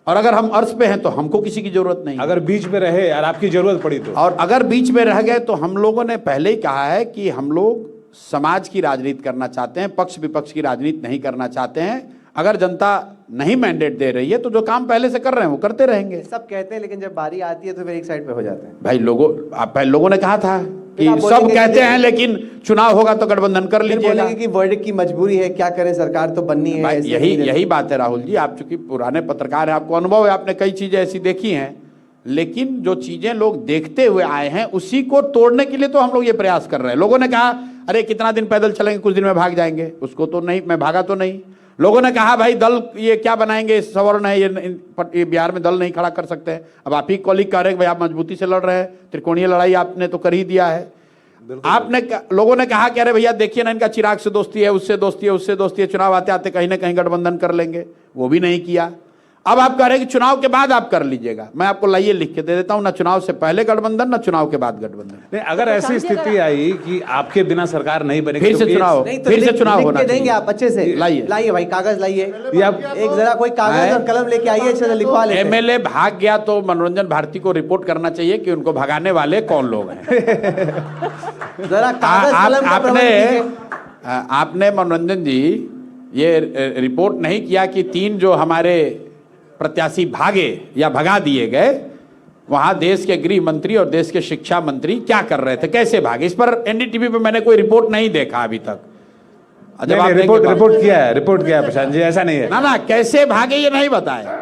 और अगर हम अर्श पे हैं तो हमको किसी की जरूरत नहीं है। अगर बीच में रहे और आपकी जरूरत पड़ी तो? और अगर बीच में रह गए तो हम लोगों ने पहले ही कहा है कि हम लोग समाज की राजनीति करना चाहते हैं, पक्ष विपक्ष की राजनीति नहीं करना चाहते हैं। अगर जनता नहीं मैंडेट दे रही है तो जो काम पहले से कर रहे हैं वो करते रहेंगे। सब कहते हैं, लेकिन जब बारी आती है तो फिर एक साइड पे हो जाते हैं। भाई लोगों ने कहा था कि सब कहते हैं, लेकिन चुनाव होगा तो गठबंधन कर लीजिएगा। बोलेंगे कि वर्डिक्ट की मजबूरी है, क्या करें, सरकार तो बननी है। भाई यही बात है राहुल जी, आप चूंकि पुराने पत्रकार हैं, आपको अनुभव है, आपने कई चीजें ऐसी देखी हैं, लेकिन जो चीजें लोग देखते हुए आए हैं उसी को तोड़ने के लिए तो हम लोग ये प्रयास कर रहे हैं। लोगों ने कहा अरे कितना दिन पैदल चलेंगे, कुछ दिन में भाग जाएंगे, उसको तो नहीं, मैं भागा तो नहीं। लोगों ने कहा भाई दल ये क्या बनाएंगे, सवर्ण है, ये बिहार में दल नहीं खड़ा कर सकते हैं। अब आप ही कॉलिग कह रहे हैं भाई आप मजबूती से लड़ रहे हैं, त्रिकोणीय लड़ाई आपने तो कर ही दिया है। आपने लोगों ने कहा कि अरे भैया देखिए ना, इनका चिराग से दोस्ती है, उससे दोस्ती है, उससे दोस्ती है, चुनाव आते आते कहीं ना कहीं गठबंधन कर लेंगे, वो भी नहीं किया। अब आप कह रहे हैं कि चुनाव के बाद आप कर लीजिएगा। मैं आपको लाइए लिख के दे देता हूं, ना चुनाव से पहले गठबंधन ना चुनाव के बाद गठबंधन। नहीं, अगर ऐसी स्थिति आई कि आपके बिना सरकार नहीं बनेगी, फिर से चुनाव, फिर से चुनाव होना देंगे आप अच्छे से। लाइए भाई कागज लाइए, एक जरा कोई कागज और कलम लेके आइए, अच्छे से लिखवा लेते हैं। एमएलए भाग गया तो मनोरंजन भारती को रिपोर्ट करना चाहिए कि उनको भगाने वाले कौन लोग हैं। जरा कागज कलम का प्रबंध कीजिए। आपने मनोरंजन जी ये रिपोर्ट नहीं किया कि 3 जो हमारे प्रत्याशी भागे या भगा दिए गए, वहां देश के गृह मंत्री और देश के शिक्षा मंत्री क्या कर रहे थे, कैसे भागे, इस पर एनडीटीवी पे मैंने कोई रिपोर्ट नहीं देखा अभी तक। रिपोर्ट किया है प्रशांत जी, ऐसा नहीं है ना, कैसे भागे ये नहीं बताया।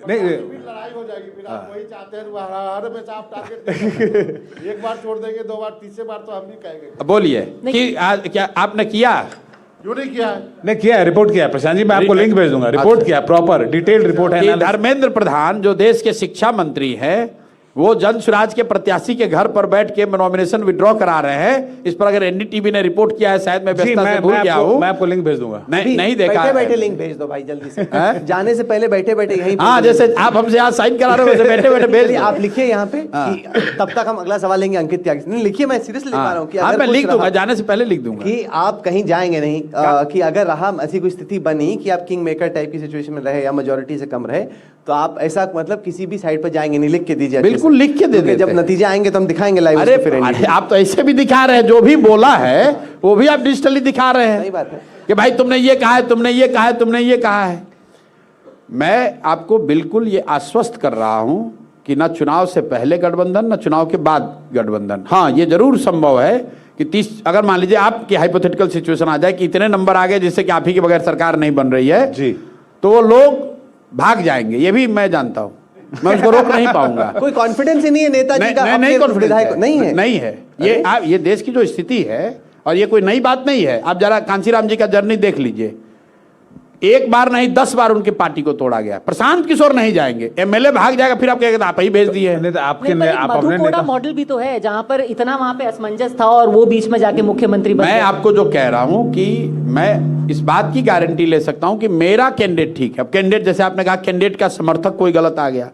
नहीं, लड़ाई हो जाएगी, फिर आप वही चाहते हैं, हर में आप टारगेट एक बार छोड़ देंगे, 2 बार, तीसरे बार तो हम भी कहेंगे। बोलिए कि क्या आपने किया? क्यों नहीं किया है? नहीं किया है, रिपोर्ट किया है प्रशांत जी, मैं आपको लिंक भेज दूंगा। रिपोर्ट किया, प्रॉपर डिटेल्ड रिपोर्ट है। धर्मेंद्र प्रधान जो देश के शिक्षा मंत्री हैं, वो जन स्वराज के प्रत्याशी के घर पर बैठ के नॉमिनेशन विड्रॉ करा रहे हैं। इस पर अगर एनडीटीवी ने रिपोर्ट किया है, शायद मैं व्यस्तता से भूल गया हूं। मैं आपको लिंक भेज दूंगा। नहीं देखा बैठे है। बैठे लिंक भेज दो भाई जल्दी से, जाने से पहले बैठे बैठे यहीं हाँ, जैसे आप हमसे यहाँ साइन करा रहे हो, वैसे बैठे बैठे भेज चलिए, दो। आप लिखिए यहाँ पे कि तब तक हम अगला सवाल लेंगे अंकित त्यागी। नहीं लिखिए, मैं सीरियसली लिखा रहा हूँ कि अगर मैं कुछ लिख दूंगा, रहा- जाने से पहले लिख दूंगा कि आप कहीं जाएंगे नहीं, कि अगर रहा ऐसी कोई स्थिति बनी कि आप किंग मेकर टाइप की सिचुएशन में रहे या मेजोरिटी से कम रहे, तो आप ऐसा मतलब किसी भी साइड पर जाएंगे नहीं। लिख के दीजिए अच्छे से। बिल्कुल लिख के दे क्योंकि देते जब हैं। नतीजे आएंगे तो हम दिखाएंगे लाइव। अरे फिर अरे, आप तो ऐसे भी दिखा रहे हैं, जो भी बोला है वो भी आप डिजिटली दिखा रहे हैं। सही बात है कि भाई तुमने ये कहा है, तुमने ये कहा है, तुमने ये कहा है। मैं आपको बिल्कुल ये आश्वस्त कर रहा हूं कि ना चुनाव से पहले गठबंधन, ना चुनाव के बाद गठबंधन। हाँ, ये जरूर संभव है कि 30, अगर मान लीजिए आपकी हाइपोथेटिकल सिचुएशन आ जाए कि इतने नंबर आ गए जिससे कि आप ही के बगैर सरकार नहीं बन रही है जी, तो वो लोग भाग जाएंगे। ये भी मैं जानता हूं, मैं उसको रोक नहीं पाऊंगा। कोई कॉन्फिडेंस ही नहीं है नेताजी का नहीं अपने confidence विधायक है। नहीं है। नहीं है ये। आप ये देश की जो स्थिति है, और ये कोई नई बात नहीं है। आप जरा कांशीराम जी का जर्नी देख लीजिए, एक बार नहीं 10 बार उनकी पार्टी को तोड़ा गया। प्रशांत किशोर नहीं जाएंगे, एमएलए भाग जाएगा, फिर आप कहेंगे आप ही भेज दिए। नहीं तो आपके नहीं, पर आप एक अपने मधुकोड़ा नेता मॉडल भी तो है जहां पर इतना वहां पे असमंजस था और वो बीच में जाके मुख्यमंत्री बन मैं गए। आपको जो कह रहा हूं कि मैं इस बात की गारंटी ले सकता हूं कि मेरा कैंडिडेट ठीक है। अब कैंडिडेट, जैसे आपने कहा कैंडिडेट का समर्थक कोई गलत आ गया,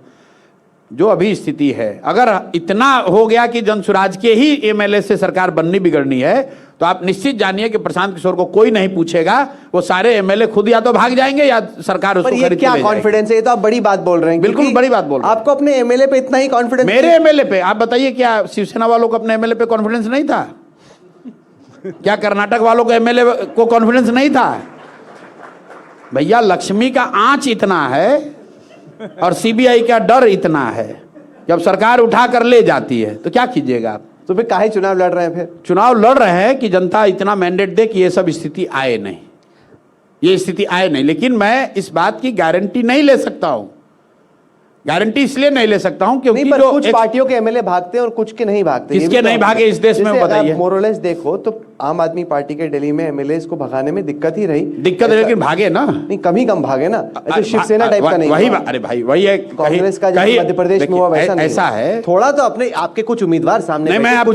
जो अभी स्थिति है, अगर इतना हो गया कि जनसुराज के ही एमएलए से सरकार बननी बिगड़नी है, तो आप निश्चित जानिए कि प्रशांत किशोर को कोई नहीं पूछेगा। वो सारे एमएलए खुद या तो भाग जाएंगे या सरकार उसको पर ये खरीद के क्या ले जाएगी। कॉन्फिडेंस है? ये तो आप बड़ी बात बोल रहे हैं। बिल्कुल क्योंकि बड़ी बात बोल रहे हैं। आपको अपने एमएलए पे इतना ही कॉन्फिडेंस? मेरे एमएलए पे आप बताइए, क्या शिवसेना वालों को अपने एमएलए पे कॉन्फिडेंस नहीं था? क्या कर्नाटक वालों को एमएलए को कॉन्फिडेंस नहीं था? भैया, लक्ष्मी का आंच इतना है और सीबीआई का डर इतना है, जब सरकार उठा कर ले जाती है तो क्या कीजिएगा आप? तो फिर काहे चुनाव लड़ रहे हैं? फिर चुनाव लड़ रहे हैं कि जनता इतना मैंडेट दे कि ये सब स्थिति आए नहीं, ये स्थिति आए नहीं। लेकिन मैं इस बात की गारंटी नहीं ले सकता हूं। गारंटी इसलिए नहीं ले सकता हूं क्योंकि नहीं, पर जो कुछ पार्टियों के एमएलए भागते हैं और कुछ के नहीं भागते। किसके नहीं भागे इस देश में बताइए? मोरलेस देखो तो आम आदमी पार्टी के दिल्ली में एमएलए को भगाने में दिक्कत ही रही। दिक्कत है, लेकिन भागे ना। नहीं, कम ही कम भागे ना। ऐसे शिवसेना टाइप का नहीं वही हुआ। अरे भाई, वही है कांग्रेस का जैसे मध्य प्रदेश में हुआ वैसा नहीं ऐसा हुआ। है। थोड़ा तो अपने आपके कुछ उम्मीदवार सामने नहीं, मैं बैठे, आपको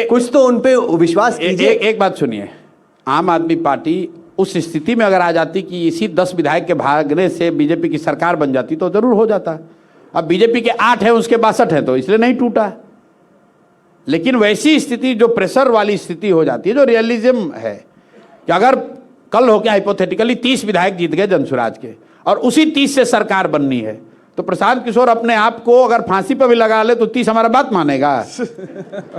कुछ तो उनपे विश्वास कीजिए। एक बात सुनिए, आम आदमी पार्टी उस स्थिति में अगर आ जाती कि इसी 10 विधायक के भागने से बीजेपी की सरकार बन जाती तो जरूर हो जाता। अब बीजेपी के 8 हैं, उसके 62 हैं, तो इसलिए नहीं टूटा। लेकिन वैसी स्थिति, जो प्रेशर वाली स्थिति हो जाती है, जो रियलिज्म है कि अगर कल हो के हाइपोथेटिकली 30 विधायक जीत गए जनसुराज के और उसी 30 से सरकार बननी है, तो प्रशांत किशोर अपने आप को अगर फांसी पर भी लगा ले तो 30 हमारा बात मानेगा?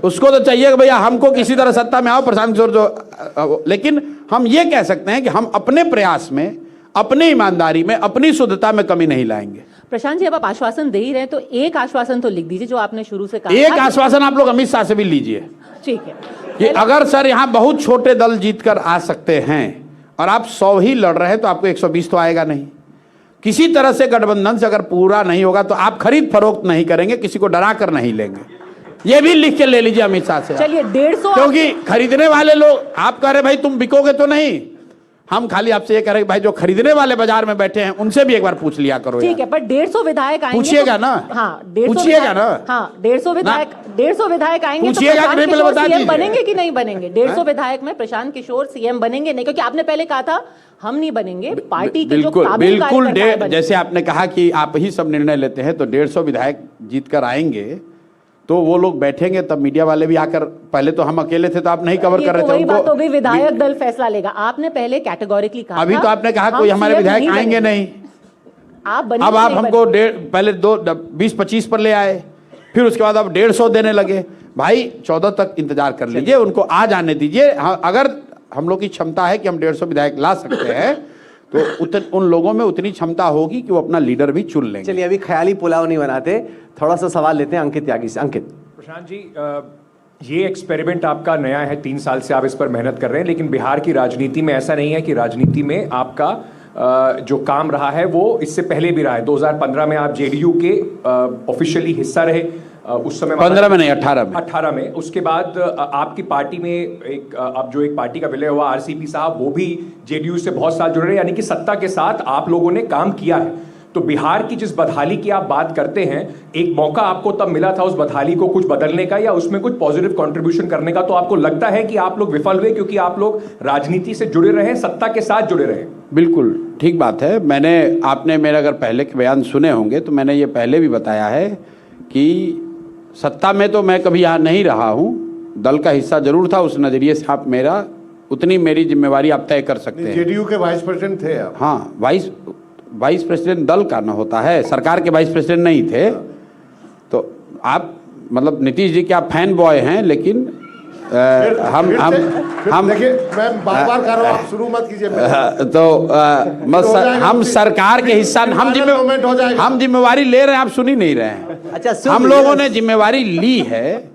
उसको तो चाहिए कि भैया हमको किसी तरह सत्ता में आओ, प्रशांत किशोर जो। लेकिन हम ये कह सकते हैं कि हम अपने प्रयास में, अपनी ईमानदारी में, अपनी शुद्धता में कमी नहीं लाएंगे। प्रशांत जी, अब आप आश्वासन दे ही रहे हैं तो एक आश्वासन तो लिख दीजिए जो आपने शुरू से कहा। एक आश्वासन आप लोग अमित शाह से भी लीजिए ठीक है कि अगर सर यहाँ बहुत छोटे दल जीतकर आ सकते हैं और आप 100 ही लड़ रहे हैं तो आपको 120 तो आएगा नहीं। किसी तरह से गठबंधन से अगर पूरा नहीं होगा तो आप खरीद फरोख्त नहीं करेंगे, किसी को डरा कर नहीं लेंगे। ये भी लिख के ले लीजिए अमित शाह से। चलिए 150, क्योंकि खरीदने वाले लोग, आप कह रहे भाई तुम बिकोगे तो नहीं, हम खाली आपसे ये कह रहे हैं भाई जो खरीदने वाले बाजार में बैठे हैं उनसे भी एक बार पूछ लिया करो। ठीक है, पर 150 विधायक आएंगे। पूछिएगा ना? हाँ, 150 पूछिएगा ना? हाँ, 150 विधायक आएंगे तो पूछिएगा कि प्रशांत नहीं, पहले किशोर बता सीएम दीजिए। बनेंगे कि नहीं बनेंगे? 150 विधायक में प्रशांत किशोर सीएम बनेंगे नहीं? क्योंकि आपने पहले कहा था हम नहीं बनेंगे, पार्टी के जो काबिल बिल्कुल कार्यकर्ता बनेंगे। जैसे आपने कहा कि आप ही सब निर्णय लेते हैं, तो 150 विधायक जीत कर आएंगे तो वो लोग बैठेंगे, तब मीडिया वाले भी आकर, पहले तो हम अकेले थे तो आप नहीं कवर ये कर तो रहे थे वही बात हो गई, उनको। विधायक दल फैसला लेगा। आपने पहले कैटेगोरिकली कहा अभी था, तो आपने कहा हम कोई हमारे CM विधायक नहीं आएंगे बनेंगे। नहीं। आप बनेंगे अब आप नहीं हमको बनेंगे। पहले 20-25 पर ले आए, फिर उसके बाद आप 150 देने लगे। भाई 14 तक इंतजार कर लीजिए, उनको आ जाने दीजिए। अगर हम लोग की क्षमता है कि हम 150 विधायक ला सकते हैं तो उन लोगों में उतनी क्षमता होगी कि वो अपना लीडर भी चुन लेंगे। चलिए, अभी ख्याली पुलाव नहीं बनाते, थोड़ा सा सवाल लेते हैं अंकित त्यागी से। अंकित, प्रशांत जी, ये एक्सपेरिमेंट आपका नया है, 3 साल से आप इस पर मेहनत कर रहे हैं, लेकिन बिहार की राजनीति में ऐसा नहीं है कि राजनीति में आपका जो काम रहा है वो इससे पहले भी रहा है। 2015 में आप जेडीयू के ऑफिशियली हिस्सा रहे, उस समय 15 में नहीं, 18 में। 18 में। उसके बाद आपकी पार्टी में एक अब जो एक पार्टी का विलय हुआ, आरसीपी साहब, वो भी जेडीयू से बहुत साल जुड़े रहे, यानी कि सत्ता के साथ आप लोगों ने काम किया है। तो बिहार की जिस बदहाली की आप बात करते हैं, एक मौका आपको तब मिला था उस बदहाली को कुछ बदलने का या उसमें कुछ पॉजिटिव कंट्रीब्यूशन करने का, तो आपको लगता है कि आप लोग विफल हुए क्योंकि आप लोग राजनीति से जुड़े रहे, सत्ता के साथ जुड़े रहे? बिल्कुल ठीक बात है। आपने मेरे अगर पहले के बयान सुने होंगे तो मैंने ये पहले भी बताया है कि सत्ता में तो मैं कभी यहाँ नहीं रहा हूँ, दल का हिस्सा जरूर था। उस नज़रिए से आप उतनी मेरी जिम्मेवारी आप तय कर सकते हैं। जेडीयू के वाइस प्रेसिडेंट थे आप? हाँ, वाइस प्रेसिडेंट दल का न होता है, सरकार के वाइस प्रेसिडेंट नहीं थे। तो आप मतलब नीतीश जी के आप फैन बॉय हैं, लेकिन हम देखिए, मैं बार-बार कह रहा हूं, आप शुरू मत कीजिए। हम सरकार के हिस्सा, हम जिम्मेवारी ले रहे हैं, आप सुन ही नहीं रहे हैं। अच्छा, हम लोगों ने जिम्मेवारी ली है।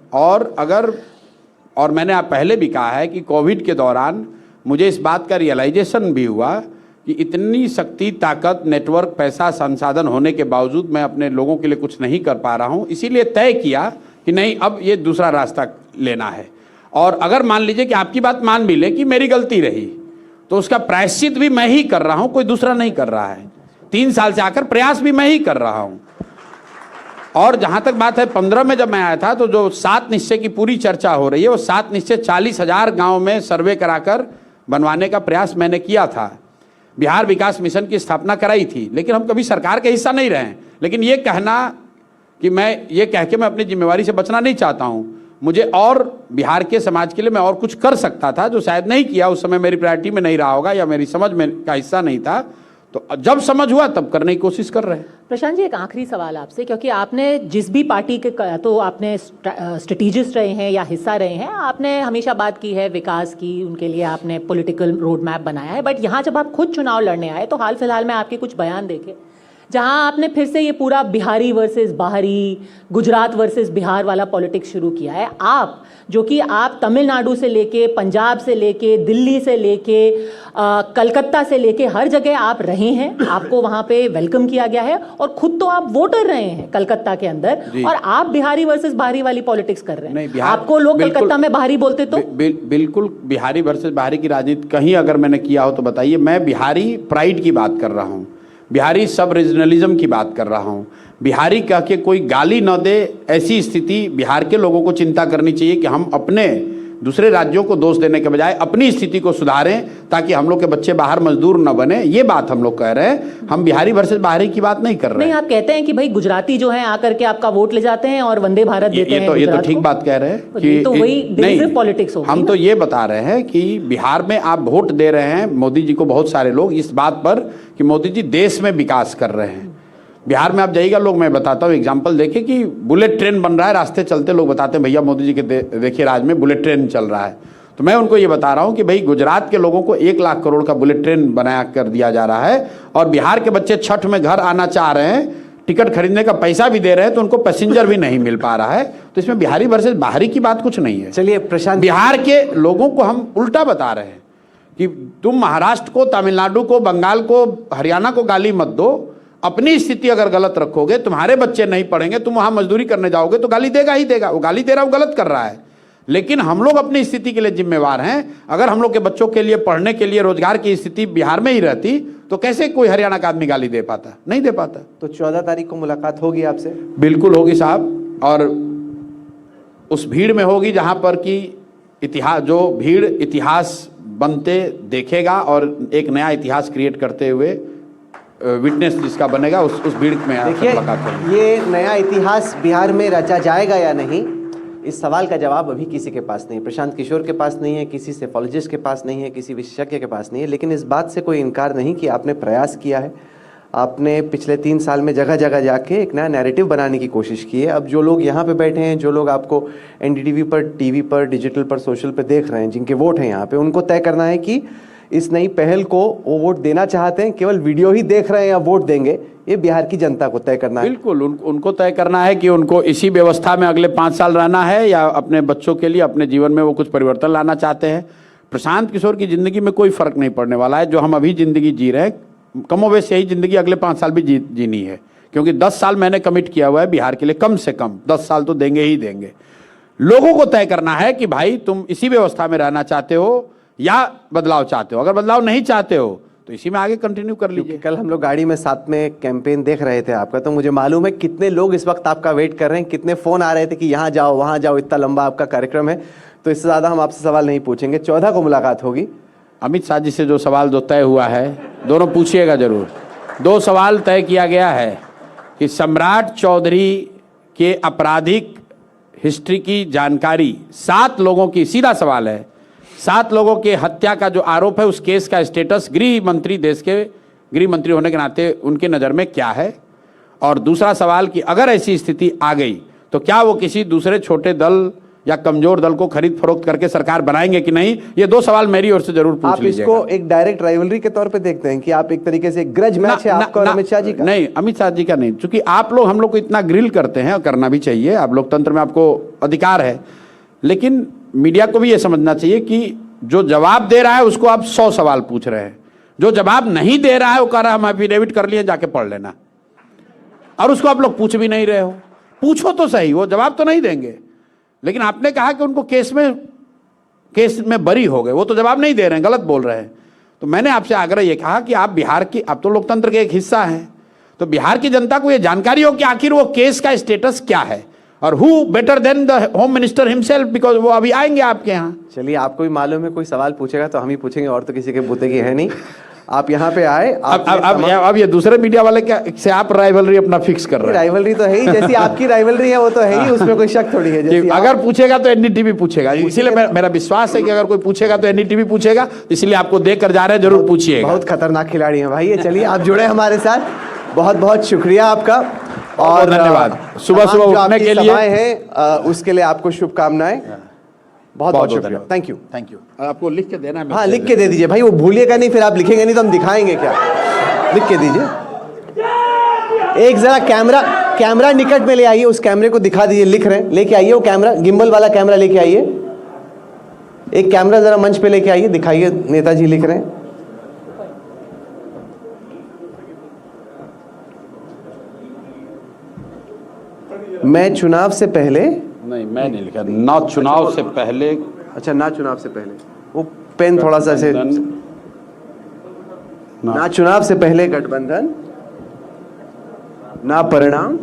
और मैंने आप पहले भी कहा है कि कोविड के दौरान मुझे इस बात का रियलाइजेशन भी हुआ कि इतनी शक्ति, ताकत, नेटवर्क, पैसा, संसाधन होने के बावजूद मैं अपने लोगों के लिए कुछ नहीं कर पा रहा हूं। इसीलिए तय किया कि नहीं, अब ये दूसरा रास्ता लेना है। और अगर मान लीजिए कि आपकी बात मान भी ले कि मेरी गलती रही, तो उसका प्रायश्चित भी मैं ही कर रहा हूं, कोई दूसरा नहीं कर रहा है। 3 साल से आकर प्रयास भी मैं ही कर रहा हूं। और जहां तक बात है 15 में जब मैं आया था, तो जो 7 निश्चय की पूरी चर्चा हो रही है, वो 7 निश्चय 40,000 गांव में सर्वे कराकर बनवाने का प्रयास मैंने किया था। बिहार विकास मिशन की स्थापना कराई थी, लेकिन हम कभी सरकार के हिस्सा नहीं रहे। लेकिन ये कहना कि ये कह के मैं अपनी जिम्मेवारी से बचना नहीं चाहता हूं। मुझे और बिहार के समाज के लिए मैं और कुछ कर सकता था, जो शायद नहीं किया। उस समय मेरी प्रायोरिटी में नहीं रहा होगा या मेरी समझ में का हिस्सा नहीं था। तो जब समझ हुआ तब करने की कोशिश कर रहे हैं। प्रशांत जी, एक आखिरी सवाल आपसे, क्योंकि आपने जिस भी पार्टी के, तो आपने स्ट्रेटेजिस्ट रहे हैं या हिस्सा रहे हैं, आपने हमेशा बात की है विकास की, उनके लिए आपने पॉलिटिकल रोड मैप बनाया है। बट यहाँ जब आप खुद चुनाव लड़ने आए, तो हाल फिलहाल में आपके कुछ बयान देखे जहां आपने फिर से ये पूरा बिहारी वर्सेस बाहरी, गुजरात वर्सेस बिहार वाला पॉलिटिक्स शुरू किया है। आप जो कि आप तमिलनाडु से लेके, पंजाब से लेके, दिल्ली से लेके, कलकत्ता से लेके हर जगह आप रहे हैं, आपको वहां पे वेलकम किया गया है, और खुद तो आप वोटर रहे हैं कलकत्ता के अंदर, और आप बिहारी वर्सेस बाहरी वाली पॉलिटिक्स कर रहे हैं। आपको लोग कलकत्ता में बाहरी बोलते तो? बिल्कुल बिहारी वर्सेस बाहरी की राजनीति कहीं अगर मैंने किया हो तो बताइए। मैं बिहारी प्राइड की बात कर रहा हूँ, बिहारी सब रीजनलिज्म की बात कर रहा हूँ। बिहारी कह के कोई गाली न दे, ऐसी स्थिति बिहार के लोगों को चिंता करनी चाहिए कि हम अपने दूसरे राज्यों को दोष देने के बजाय अपनी स्थिति को सुधारें, ताकि हम लोग के बच्चे बाहर मजदूर न बने। ये बात हम लोग कह रहे हैं, हम बिहारी वर्सेस बाहरी की बात नहीं कर रहे हैं। नहीं, आप कहते हैं कि भाई गुजराती जो है आकर के आपका वोट ले जाते हैं और वंदे भारत देते हैं। ये तो ठीक बात कह रहे हैं कि तो वही डिविजिव पॉलिटिक्स होगी। हम तो ये बता रहे हैं कि बिहार में आप वोट दे रहे हैं मोदी जी को, बहुत सारे लोग, इस बात पर कि मोदी जी देश में विकास कर रहे हैं। बिहार में आप जाइएगा, लोग, मैं बताता हूँ एग्जाम्पल, देखिए कि बुलेट ट्रेन बन रहा है, रास्ते चलते लोग बताते हैं भैया मोदी जी के देखिए राज में बुलेट ट्रेन चल रहा है। तो मैं उनको ये बता रहा हूँ कि भाई गुजरात के लोगों को 1 लाख करोड़ का बुलेट ट्रेन बनाया कर दिया जा रहा है, और बिहार के बच्चे छठ में घर आना चाह रहे हैं, टिकट खरीदने का पैसा भी दे रहे हैं, तो उनको पैसेंजर भी नहीं मिल पा रहा है। तो इसमें बिहारी वर्सेस बाहरी की बात कुछ नहीं है। चलिए प्रशांत, बिहार के लोगों को हम उल्टा बता रहे हैं कि तुम महाराष्ट्र को, तमिलनाडु को, बंगाल को, हरियाणा को गाली मत दो। अपनी स्थिति अगर गलत रखोगे, तुम्हारे बच्चे नहीं पढ़ेंगे, तुम वहां मजदूरी करने जाओगे तो गाली देगा ही देगा। वो गाली दे रहा है, वो गलत कर रहा है। लेकिन हम लोग अपनी स्थिति के लिए जिम्मेवार हैं। अगर हम लोग के बच्चों के लिए, पढ़ने के लिए, रोजगार की स्थिति बिहार में ही रहती, तो कैसे कोई हरियाणा का आदमी गाली दे पाता? नहीं दे पाता। तो 14 तारीख को मुलाकात होगी आपसे? बिल्कुल होगी साहब, और उस भीड़ में होगी जहां पर कि इतिहास, जो भीड़ इतिहास बनते देखेगा और एक नया इतिहास क्रिएट करते हुए विटनेस जिसका बनेगा, उस भीड़ में देखिए, ये नया इतिहास बिहार में रचा जाएगा या नहीं, इस सवाल का जवाब अभी किसी के पास नहीं। प्रशांत किशोर के पास नहीं है, किसी सेफोलॉजिस्ट के पास नहीं है, किसी विशेषज्ञ के पास नहीं है। लेकिन इस बात से कोई इनकार नहीं कि आपने प्रयास किया है। आपने पिछले 3 साल में जगह जगह जाके एक नया नैरेटिव बनाने की कोशिश की है। अब जो लोग यहाँ पे बैठे हैं, जो लोग आपको एनडीटीवी पर, टीवी पर, डिजिटल पर, सोशल पर देख रहे हैं, जिनके वोट हैं यहाँ पे, उनको तय करना है कि इस नई पहल को वो वोट देना चाहते हैं, केवल वीडियो ही देख रहे हैं या वोट देंगे, ये बिहार की जनता को तय करना है। बिल्कुल उनको तय करना है कि उनको इसी व्यवस्था में अगले 5 साल रहना है या अपने बच्चों के लिए, अपने जीवन में वो कुछ परिवर्तन लाना चाहते हैं। प्रशांत किशोर की जिंदगी में कोई फर्क नहीं पड़ने वाला है। जो हम अभी जिंदगी जी रहे हैं, कमोबेश यही जिंदगी अगले 5 साल भी जीनी है, क्योंकि 10 साल मैंने कमिट किया हुआ है बिहार के लिए, कम से कम 10 साल तो देंगे ही देंगे। लोगों को तय करना है कि भाई तुम इसी व्यवस्था में रहना चाहते हो या बदलाव चाहते हो। अगर बदलाव नहीं चाहते हो तो इसी में आगे कंटिन्यू कर क्योंकि लीजिए। कल हम लोग गाड़ी में साथ में कैंपेन देख रहे थे आपका, तो मुझे मालूम है कितने लोग इस वक्त आपका वेट कर रहे हैं, कितने फ़ोन आ रहे थे कि यहाँ जाओ वहाँ जाओ, इतना लंबा आपका कार्यक्रम है। तो इससे ज़्यादा हम आपसे सवाल नहीं पूछेंगे, 14 को मुलाकात होगी। अमित शाह जी से जो सवाल जो तय हुआ है, दोनों पूछिएगा जरूर। 2 सवाल तय किया गया है कि सम्राट चौधरी के आपराधिक हिस्ट्री की जानकारी 7 लोगों की, सीधा सवाल है, 7 लोगों के हत्या का जो आरोप है उस केस का स्टेटस गृह मंत्री, देश के गृह मंत्री होने के नाते उनके नज़र में क्या है। और दूसरा सवाल कि अगर ऐसी स्थिति आ गई तो क्या वो किसी दूसरे छोटे दल या कमजोर दल को खरीद फरोख्त करके सरकार बनाएंगे कि नहीं। ये 2 सवाल मेरी ओर से जरूर पूछ आप लीजिएगा। इसको एक डायरेक्ट राइवलरी के तौर पे देखते हैं कि आप एक तरीके से ग्रज मैच है आपका और अमित शाह जी का? नहीं, अमित शाह जी का नहीं, क्योंकि आप लोग हम लोग को इतना ग्रिल करते हैं और करना भी चाहिए, आप लोकतंत्र में आपको अधिकार है, लेकिन मीडिया को भी ये समझना चाहिए कि जो जवाब दे रहा है उसको आप 100 सवाल पूछ रहे हैं, जो जवाब नहीं दे रहा है वो कह रहा है हम एफिडेविट कर लिए, जाके पढ़ लेना, और उसको आप लोग पूछ भी नहीं रहे हो। पूछो तो सही, वो जवाब तो नहीं देंगे। लेकिन आपने कहा कि उनको केस में बरी हो गए, वो तो जवाब नहीं दे रहे हैं, गलत बोल रहे हैं। तो मैंने आपसे आग्रह ये कहा कि आप बिहार की, आप तो लोकतंत्र के एक हिस्सा हैं, तो बिहार की जनता को ये जानकारी हो कि आखिर वो केस का स्टेटस क्या है, और who better than the home minister himself, because वो अभी आएंगे आपके यहाँ। चलिए, आपको भी मालूम है कोई सवाल पूछेगा तो हम ही पूछेंगे, और तो किसी के बूते की है नहीं। आप यहाँ पे आए, अब ये दूसरे मीडिया वाले क्या से आप राइवलरी अपना फिक्स कर रहे हैं। राइवलरी तो है ही, जैसी आपकी राइवलरी है वो तो है ही, उसमें कोई शक थोड़ी है। जैसी अगर पूछेगा तो एनडीटीवी पूछेगा, इसीलिए मेरा विश्वास है कि अगर कोई पूछेगा तो एनडीटीवी पूछेगा, इसलिए आपको देख कर जा रहे हैं, जरूर पूछिएगा। बहुत खतरनाक खिलाड़ी हैं भाई ये। चलिए, आप जुड़े हमारे साथ, बहुत बहुत शुक्रिया आपका, और धन्यवाद। सुबह सुबह उठने के लिए है उसके लिए आपको शुभकामनाएं। बहुत बहुत शुक्रिया, थैंक यू। Thank you. आपको लिख के देना है? हाँ, लिख के दे दीजिए भाई, वो भूलिएगा नहीं, फिर आप लिखेंगे नहीं तो हम दिखाएंगे क्या। लिख के दीजिए। एक जरा कैमरा निकट में ले आइए, उस कैमरे को दिखा दीजिए, लिख रहे हैं, लेके आइए वो कैमरा, गिम्बल वाला कैमरा लेके आइए। एक कैमरा जरा मंच पे लेके आइए, दिखाइए नेताजी लिख रहे हैं। मैं चुनाव से पहले, नहीं मैं नहीं लिखा, ना चुनाव से पहले। अच्छा, ना चुनाव से पहले, वो पेन थोड़ा सा ऐसे, ना चुनाव से पहले गठबंधन, ना परिणाम।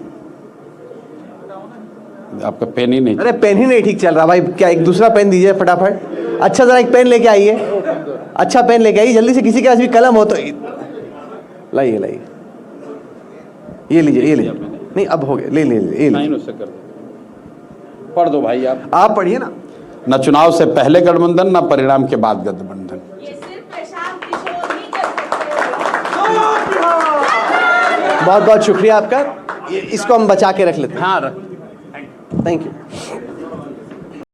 आपका पेन ही नहीं। अरे पेन ही नहीं ठीक चल रहा भाई, क्या एक दूसरा पेन दीजिए फटाफट। अच्छा, जरा एक पेन लेके आइए, अच्छा पेन लेके आइए जल्दी से, किसी के पास भी कलम हो तो लाइए लाइए। ये लीजिए, ये लीजिए। नहीं, अब हो गया, ले ले। नहीं, उससे कर दो, पढ़ दो भाई आप पढ़िए ना। ना चुनाव से पहले गठबंधन, ना परिणाम के बाद गठबंधन। बहुत बहुत शुक्रिया आपका, इसको हम बचा के रख लेते हैं। हाँ, थैंक यू।